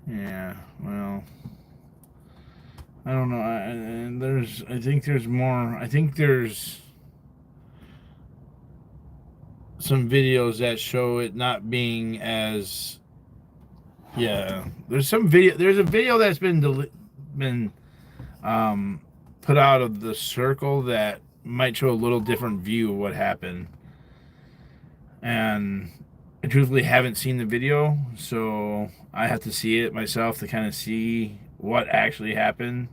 Yeah, well, I don't know. I think there's more. I think there's some videos that show it not being as. Yeah, there's some video. There's a video that's been put out of the circle that might show a little different view of what happened. And I truthfully haven't seen the video, so I have to see it myself to kind of see what actually happened.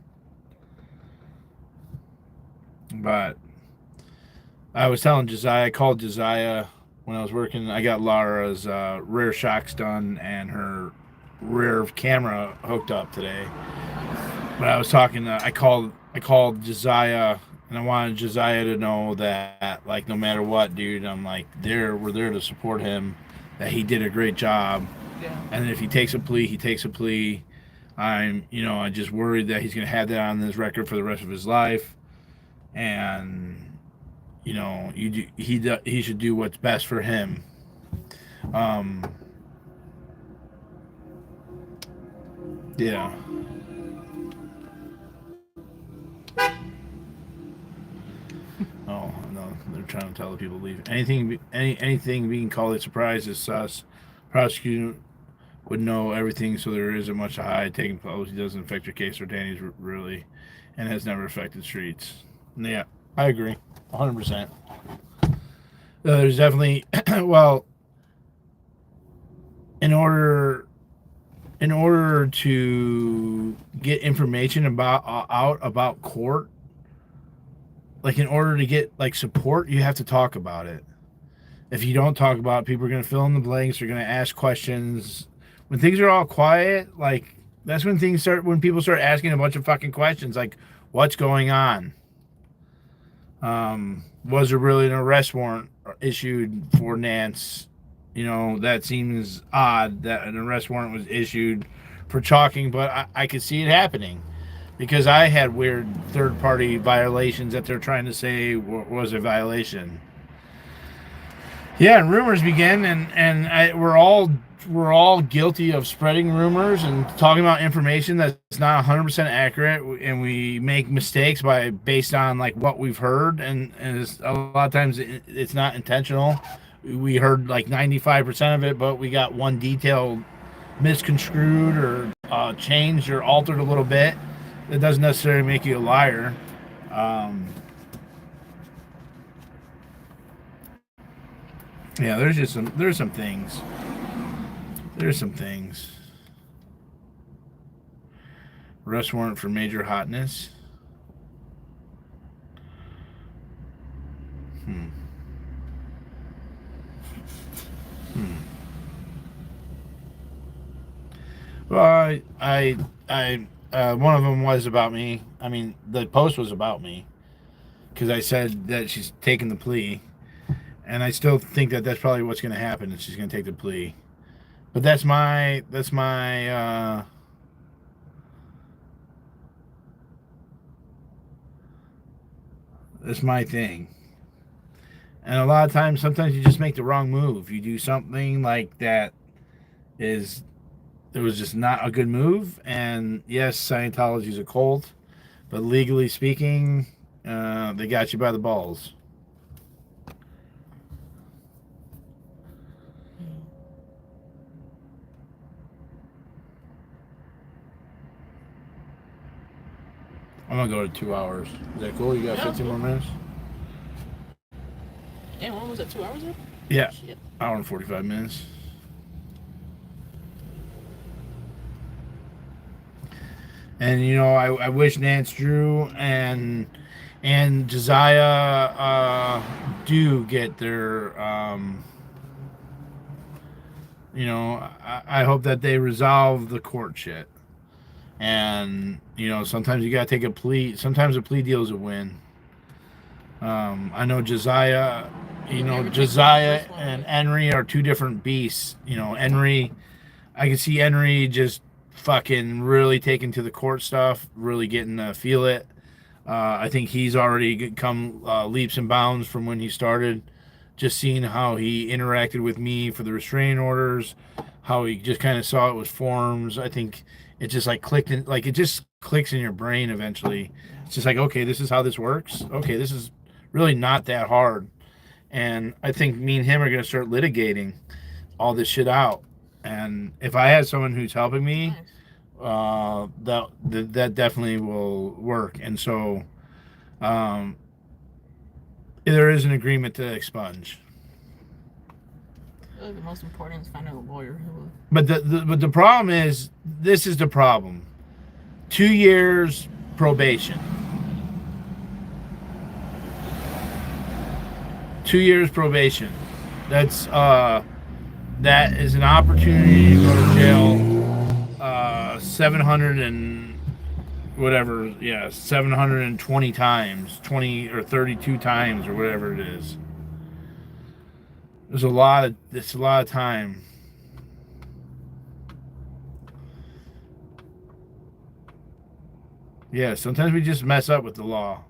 But I was telling Josiah, I called Josiah when I was working. I got Laura's rear shocks done and her rear camera hooked up today. But I was talking, I called Josiah, and I wanted Josiah to know that, like, no matter what, dude, I'm like, we're there to support him, that he did a great job. Yeah. And if he takes a plea, he takes a plea. I'm just worried that he's going to have that on his record for the rest of his life. And, he should do what's best for him. Yeah. Oh no, they're trying to tell the people to leave. Anything being called a surprise is sus. Prosecutor would know everything, so there isn't much to hide. Taking policy doesn't affect your case or Danny's really, and has never affected streets. Yeah, I agree, 100%. There's definitely well, in order to get information about court. Like, in order to get, like, support, you have to talk about it. If you don't talk about it, people are going to fill in the blanks. They're going to ask questions. When things are all quiet, like, that's when people start asking a bunch of fucking questions. Like, what's going on? Was there really an arrest warrant issued for Nance? That seems odd that an arrest warrant was issued for chalking, but I could see it happening. Because I had weird third-party violations that they're trying to say was a violation. Yeah, and rumors begin, and we're all guilty of spreading rumors and talking about information that's not 100% accurate, and we make mistakes based on like what we've heard, and a lot of times it's not intentional. We heard like 95% of it, but we got one detail misconstrued or changed or altered a little bit. It doesn't necessarily make you a liar. Yeah, there's some things. There's some things. Arrest warrant for major hotness. Well, I one of them was about me. I mean, the post was about me because I said that she's taking the plea, and I still think that that's probably what's going to happen. Is she's going to take the plea, but that's my thing, And a lot of times, sometimes you just make the wrong move. You do something like that it was just not a good move. And yes, Scientology is a cult, but legally speaking, they got you by the balls. I'm gonna go to 2 hours. Is that cool? You got 15 more minutes? Damn, when was it? 2 hours ago? Yeah. Shit. Hour and 45 minutes. And you know, I wish Nance Drew and Josiah do get their you know, I hope that they resolve the court shit. And you know, sometimes you gotta take a plea. Sometimes a plea deal is a win. I know Josiah. You know, Josiah and Henry are two different beasts. You know, Henry, I can see Henry just fucking really taking to the court stuff, really getting to feel it. I think he's already come leaps and bounds from when he started. Just seeing how he interacted with me for the restraining orders, how he just kind of saw it was forms. I think it just like clicked in, like it just clicks in your brain eventually. It's just like, okay, this is how this works. Okay, this is really not that hard. And I think me and him are going to start litigating all this shit out. And if I had someone who's helping me, that definitely will work. And so there is an agreement to expunge. The most important is finding a lawyer who. But the problem is, this is the problem. 2 years probation. 2 years probation. That is an opportunity to go to jail 700 and whatever, 720 times, 20 or 32 times or whatever it is. It's a lot of time. Yeah, sometimes we just mess up with the law.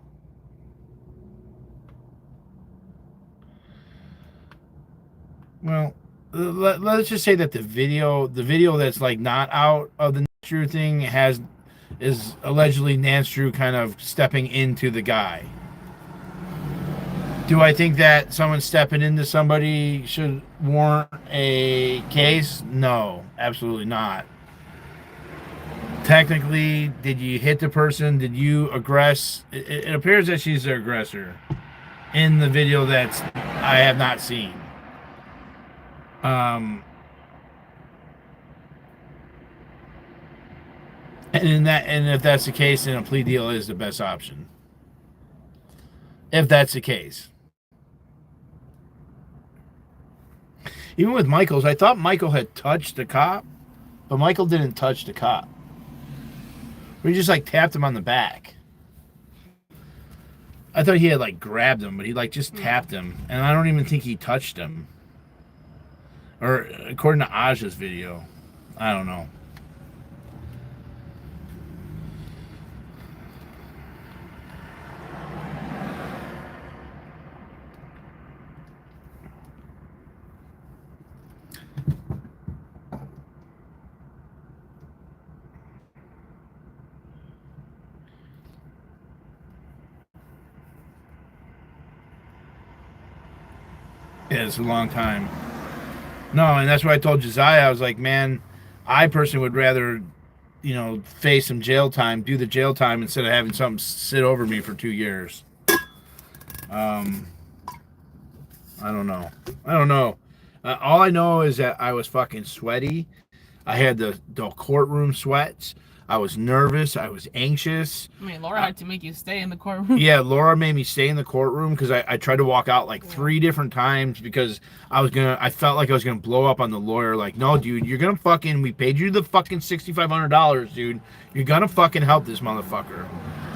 Well, let's just say that the video that's like not out of the Nance Drew thing is allegedly Nance Drew kind of stepping into the guy. Do I think that someone stepping into somebody should warrant a case? No, absolutely not. Technically, did you hit the person? Did you aggress? It appears that she's the aggressor in the video that I have not seen. And if that's the case, then a plea deal is the best option. If that's the case. Even with Michael's, I thought Michael had touched the cop, but Michael didn't touch the cop. We just like tapped him on the back. I thought he had like grabbed him, but he like just tapped him, and I don't even think he touched him. Or according to Aja's video, I don't know. Yeah, it's a long time. No, and that's why I told Josiah, I was like, man, I personally would rather, you know, face some jail time, do the jail time instead of having something sit over me for 2 years. I don't know. All I know is that I was fucking sweaty. I had the courtroom sweats. I was nervous. I was anxious. I mean, Laura had to make you stay in the courtroom. Yeah, Laura made me stay in the courtroom because I tried to walk out like 3 different times because I felt like I was gonna blow up on the lawyer. Like, no, dude, you're gonna fucking, we paid you the fucking $6,500, dude. You're gonna fucking help this motherfucker.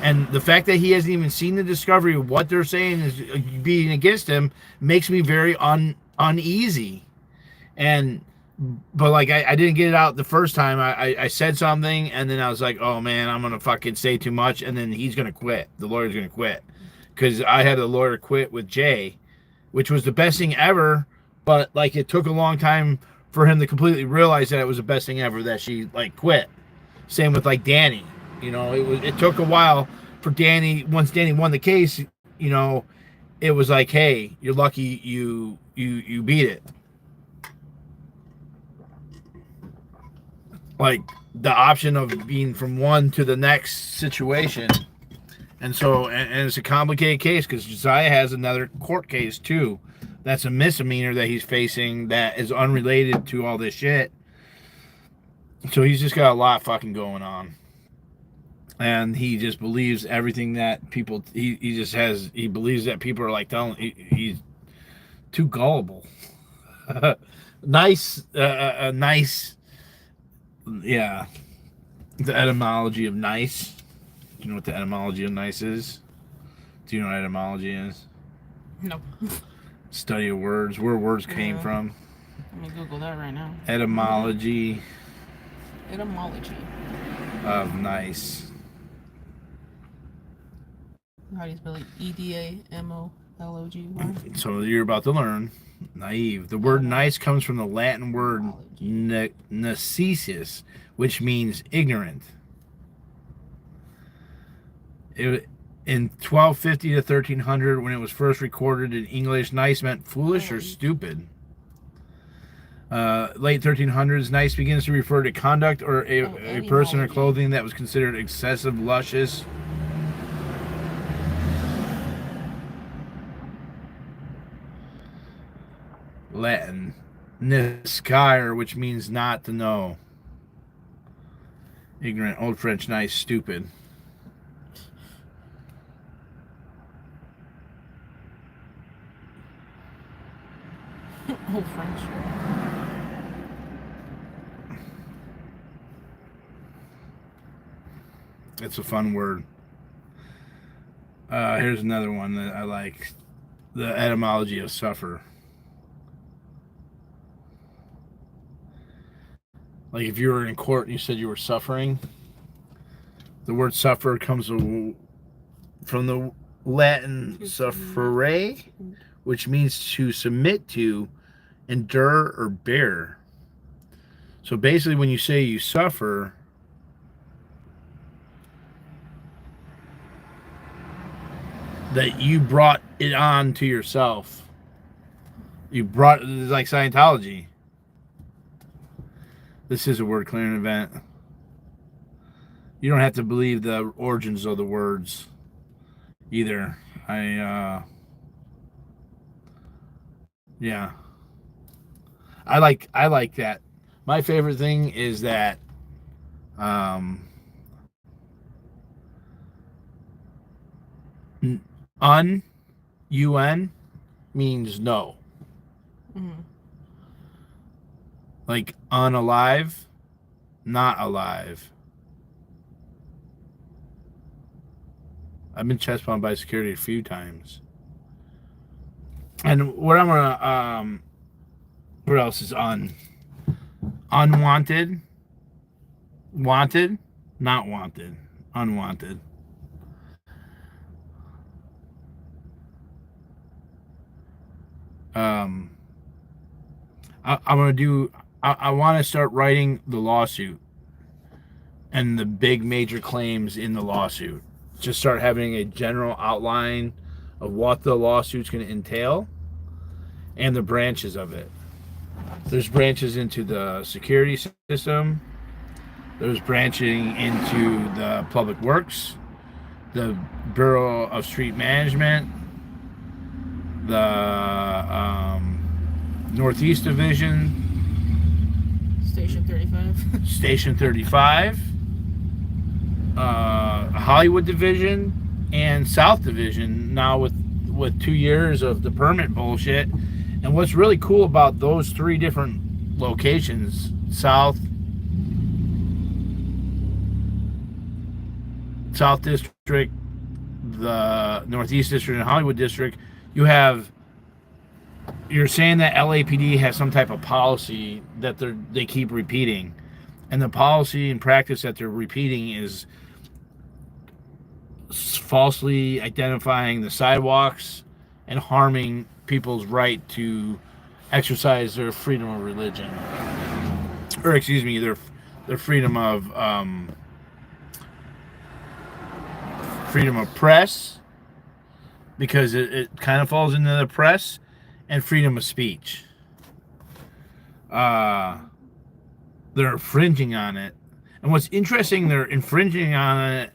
And the fact that he hasn't even seen the discovery of what they're saying is being against him makes me very uneasy. But like I didn't get it out the first time. I said something and then I was like, oh man, I'm gonna fucking say too much, and then he's gonna quit. The lawyer's gonna quit because I had a lawyer quit with Jay which was the best thing ever. But like, it took a long time for him to completely realize that it was the best thing ever that she like quit. Same with like Danny. You know, it took a while for Danny. Once Danny won the case, you know, it was like, hey, you're lucky you beat it. Like the option of being from one to the next situation. And so, and it's a complicated case because Josiah has another court case too. That's a misdemeanor that he's facing that is unrelated to all this shit. So he's just got a lot fucking going on. And he just believes everything that people, he believes that people are like telling, he's too gullible. Nice, yeah. The etymology of nice. Do you know what the etymology of nice is? Do you know what etymology is? Nope. Study of words, where words came from. Let me Google that right now. Etymology. Etymology. Of nice. How do you spell it? EDAMOLOGY. So you're about to learn. Naive. The word nice comes from the Latin word necessius, which means ignorant. In 1250 to 1300, when it was first recorded in English, nice meant foolish or stupid. Late 1300s, nice begins to refer to conduct or a person or clothing that was considered excessive, luscious. Latin, niscire, which means not to know. Ignorant. Old French, nice, stupid. Old French. It's a fun word. Here's another one that I like. The etymology of suffer. Like if you were in court and you said you were suffering, the word suffer comes from the Latin suffere, which means to submit to, endure, or bear. So basically when you say you suffer, that you brought it on to yourself. You brought, it's like Scientology. This is a word clearing event. You don't have to believe the origins of the words either. Yeah. I like that. My favorite thing is that un means no. Mm-hmm. Like unalive, not alive. I've been chest bumped by security a few times. And what I'm gonna what else is unwanted, wanted, not wanted, unwanted. I want to start writing the lawsuit and the big major claims in the lawsuit. Just start having a general outline of what the lawsuit's going to entail and the branches of it. There's branches into the security system. There's branching into the public works, the Bureau of Street Management, the Northeast Division, Station 35. Station 35, Hollywood Division, and South Division. Now with 2 years of the permit bullshit. And what's really cool about those three different locations, South District, the Northeast District, and Hollywood District, you're saying that LAPD has some type of policy that they keep repeating, and the policy and practice that they're repeating is falsely identifying the sidewalks and harming people's right to exercise their freedom of religion, or excuse me, their freedom of press, because it kind of falls into the press, and freedom of speech. They're infringing on it, and what's interesting, they're infringing on it,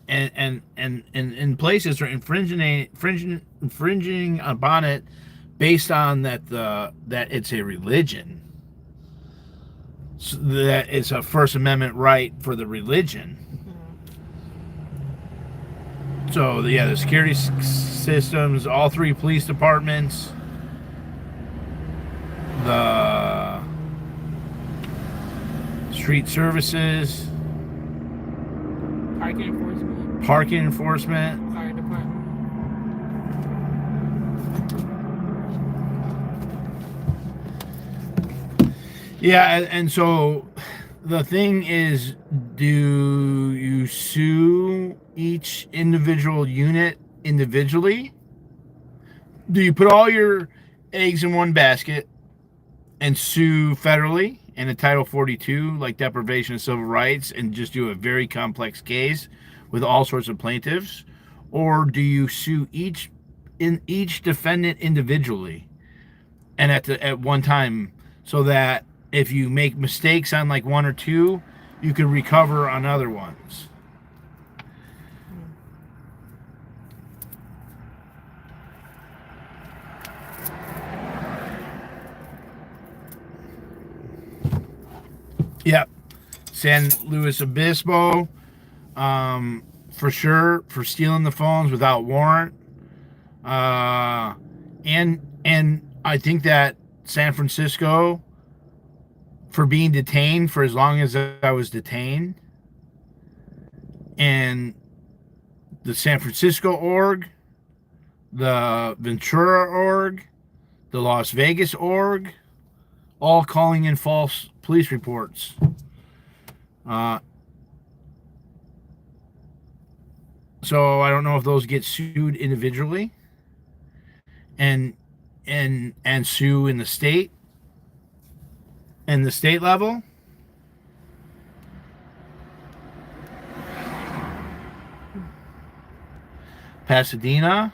and in places they're infringing upon it based on that it's a religion, so that it's a First Amendment right for the religion. So yeah, the security systems, all 3 police departments, the street services, parking enforcement, fire department. Yeah, and so the thing is, do you sue each individual unit individually? Do you put all your eggs in one basket and sue federally in a Title 42, like deprivation of civil rights, and just do a very complex case with all sorts of plaintiffs? Or do you sue each defendant individually and at one time, so that if you make mistakes on like 1 or 2, you can recover on other ones? Yep. San Luis Obispo, for sure, for stealing the phones without warrant. And I think that San Francisco, for being detained for as long as I was detained. And the San Francisco org, the Ventura org, the Las Vegas org, all calling in false police reports. So I don't know if those get sued individually and sue in the state level. Pasadena.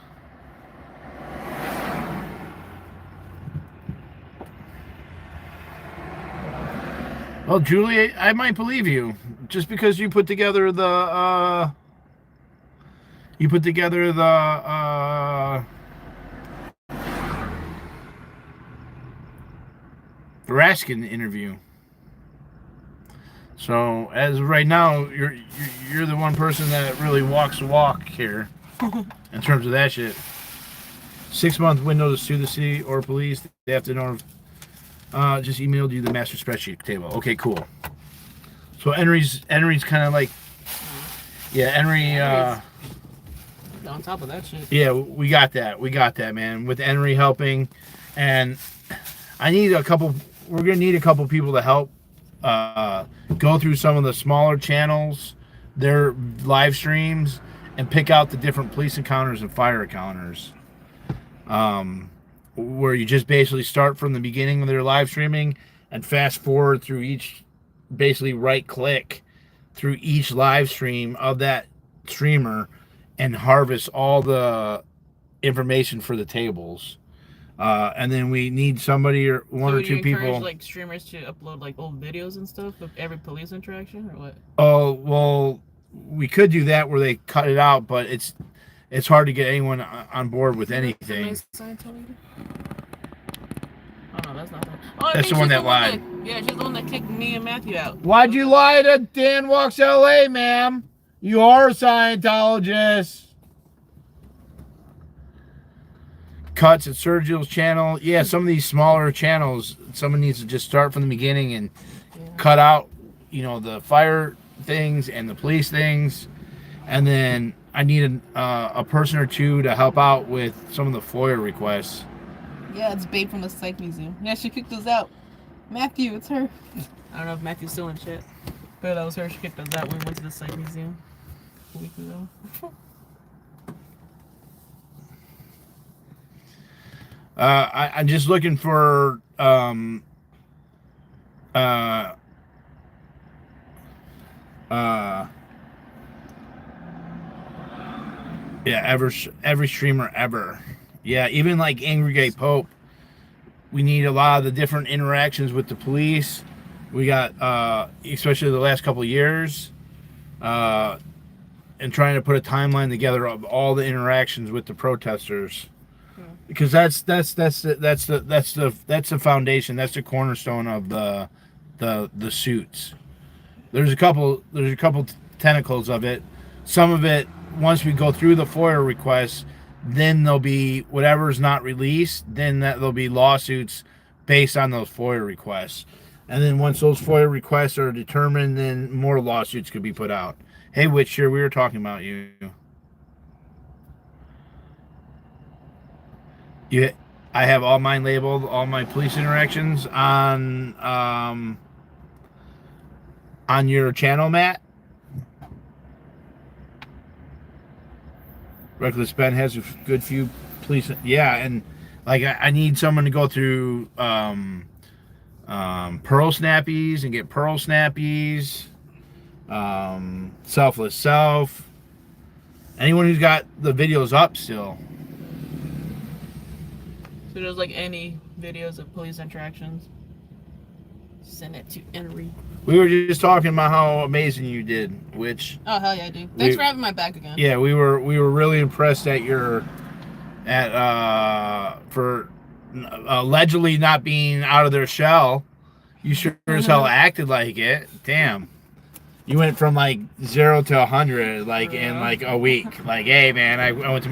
Well, Julie, I might believe you just because you put together the Raskin interview. So as of right now, you're the one person that really walks the walk here in terms of that shit. 6-month window to sue the city or police. They have to know. Just emailed you the master spreadsheet table. Okay, cool. So Henry's kind of like, yeah, Henry. On top of that shit. Yeah, we got that, man. With Henry helping, and we're gonna need a couple people to help go through some of the smaller channels, their live streams, and pick out the different police encounters and fire encounters. Where you just basically start from the beginning of their live streaming and fast forward through each, basically right click through each live stream of that streamer and harvest all the information for the tables. And then we need somebody or one or two people. Like streamers to upload like old videos and stuff of every police interaction, or what? Oh, well, we could do that where they cut it out, but it's hard to get anyone on board with anything. Oh, no, that's not that. Oh, that's the one that lied. Yeah, she's the one that kicked me and Matthew out. Why'd you lie to Dan Walks LA, ma'am? You are a Scientologist. Cuts at Sergio's channel. Yeah, some of these smaller channels, someone needs to just start from the beginning and cut out, the fire things and the police things. And then I need a person or two to help out with some of the FOIA requests. Yeah, it's Babe from the Psych Museum. Yeah, she kicked us out. Matthew, it's her. I don't know if Matthew's still in shit. But that was her. She kicked us out when we went to the Psych Museum a week ago. I'm just looking for yeah, every streamer ever. Yeah, even like Angry Gay Pope. We need a lot of the different interactions with the police. We got, especially the last couple of years, and trying to put a timeline together of all the interactions with the protesters, because that's the foundation. That's the cornerstone of the suits. There's a couple tentacles of it. Some of it, once we go through the FOIA requests, then there'll be whatever's not released. Then there'll be lawsuits based on those FOIA requests. And then once those FOIA requests are determined, then more lawsuits could be put out. Hey, Witcher, we were talking about you. I have all mine labeled, all my police interactions on your channel, Matt. Reckless Ben has a good few police. Yeah, and like I need someone to go through Pearl Snappies and get Pearl Snappies. Selfless Self. Anyone who's got the videos up still. So there's like any videos of police interactions. Send it to Henry. We were just talking about how amazing you did, which... Oh, hell yeah, dude. Thanks for having my back again. Yeah, we were really impressed at for allegedly not being out of their shell. You sure as hell acted like it. Damn. You went from like 0 to 100 like in like a week. Like, hey man, I went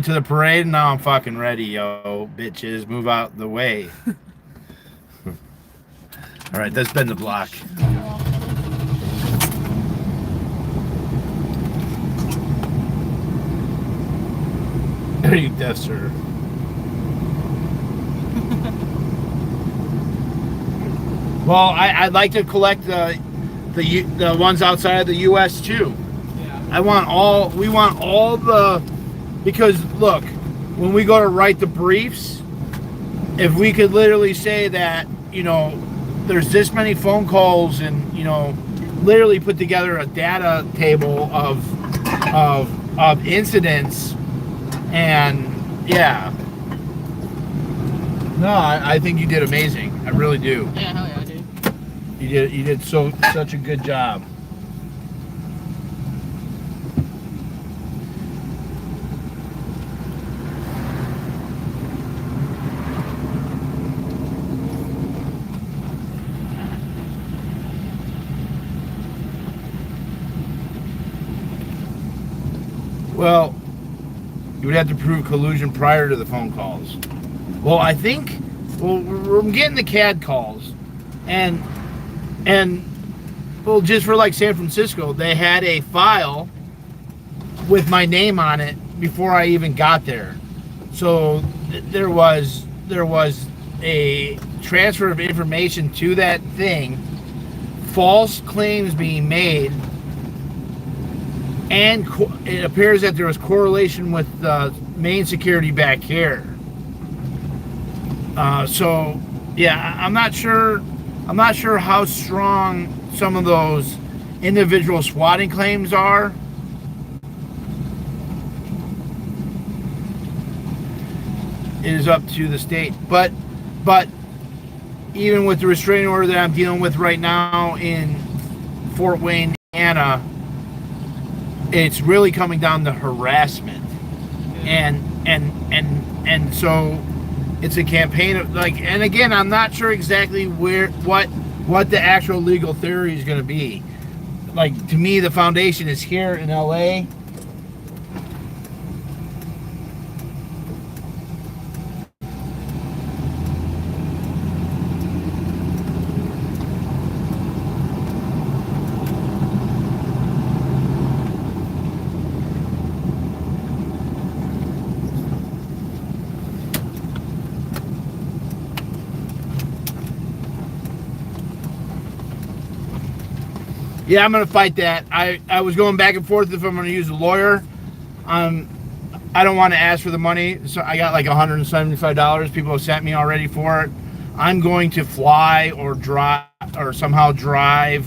to the parade and now I'm fucking ready, yo. Bitches, move out the way. All right, that's been the block. There you deaf, sir. Well, I'd like to collect the ones outside of the U.S. too. Yeah. We want all the, because look, when we go to write the briefs, if we could literally say that, you know, there's this many phone calls and, you know, literally put together a data table of incidents, and yeah. No, I think you did amazing. I really do. Yeah, hell yeah, dude. You did such a good job. Well, you would have to prove collusion prior to the phone calls. Well, I think, we're getting the CAD calls, and well, just for like San Francisco, they had a file with my name on it before I even got there. So there was a transfer of information to that thing, false claims being made, and it appears that there was correlation with the main security back here. So yeah, I'm not sure how strong some of those individual swatting claims are. It is up to the state, but even with the restraining order that I'm dealing with right now in Fort Wayne, Indiana, it's really coming down to harassment, and so it's a campaign of like, and again, I'm not sure exactly what the actual legal theory is going to be. Like, to me, the foundation is here in LA. Yeah, I'm going to fight that. I was going back and forth if I'm going to use a lawyer. I don't want to ask for the money. So I got like $175 people have sent me already for it. I'm going to fly or drive or somehow drive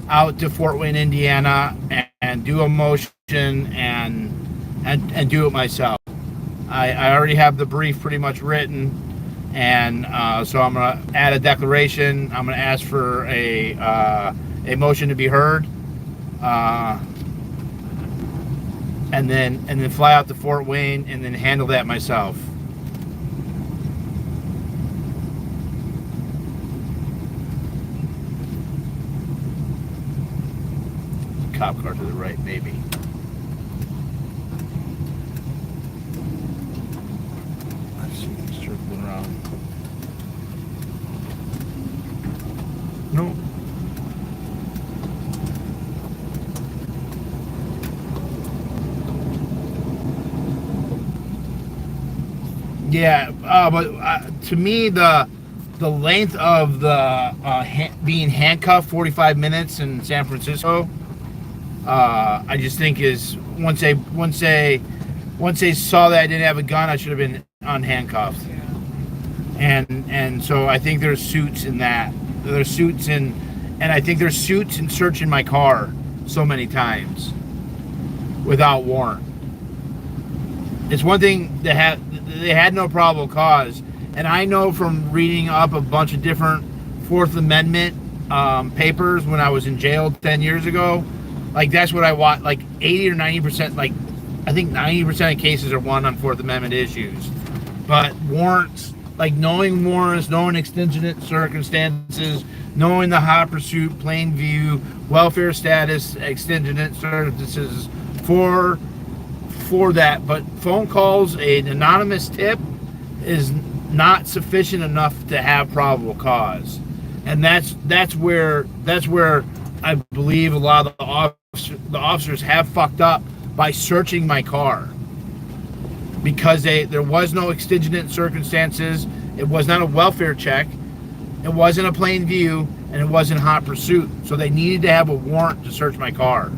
out to Fort Wayne, Indiana, and do a motion and do it myself. I already have the brief pretty much written, and so I'm gonna add a declaration. I'm gonna ask for a motion to be heard, and then fly out to Fort Wayne and then handle that myself. Cop car to the right, maybe. Let's see, circling around. No. Yeah, but to me, the length of the being handcuffed 45 minutes in San Francisco, I just think is once they saw that I didn't have a gun, I should have been unhandcuffed. And so I think there's suits in that. There's suits in, and I think there's suits in searching my car so many times without warrant. It's one thing that they had no probable cause, and I know from reading up a bunch of different Fourth Amendment papers when I was in jail 10 years ago. Like that's what I want. Like 80 or 90%. Like I think 90% of cases are won on Fourth Amendment issues. But warrants, like knowing warrants, knowing exigent circumstances, knowing the hot pursuit, plain view, welfare status, exigent circumstances for that. But phone calls, an anonymous tip, is not sufficient enough to have probable cause, and that's where I believe a lot of the officers have fucked up by searching my car, because there was no exigent circumstances, it was not a welfare check, it wasn't a plain view, and it wasn't hot pursuit. So they needed to have a warrant to search my car.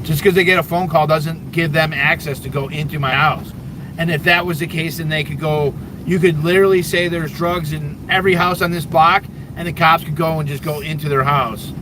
Just because they get a phone call doesn't give them access to go into my house. And if that was the case, then they could go, you could literally say there's drugs in every house on this block, and the cops could go and just go into their house.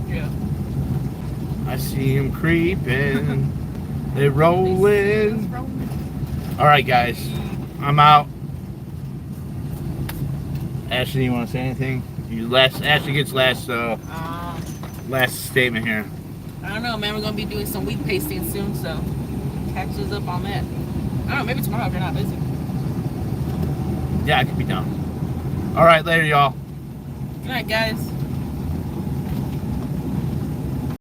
Yeah. I see them creeping. They're rolling. All right, guys. I'm out. Ashley, you want to say anything? Ashley gets last statement here. I don't know, man. We're gonna be doing some wheat pasting soon, so catch us up on that. I don't know. Maybe tomorrow if you're not busy. Yeah, I could be down. All right, later, y'all. Good night, guys.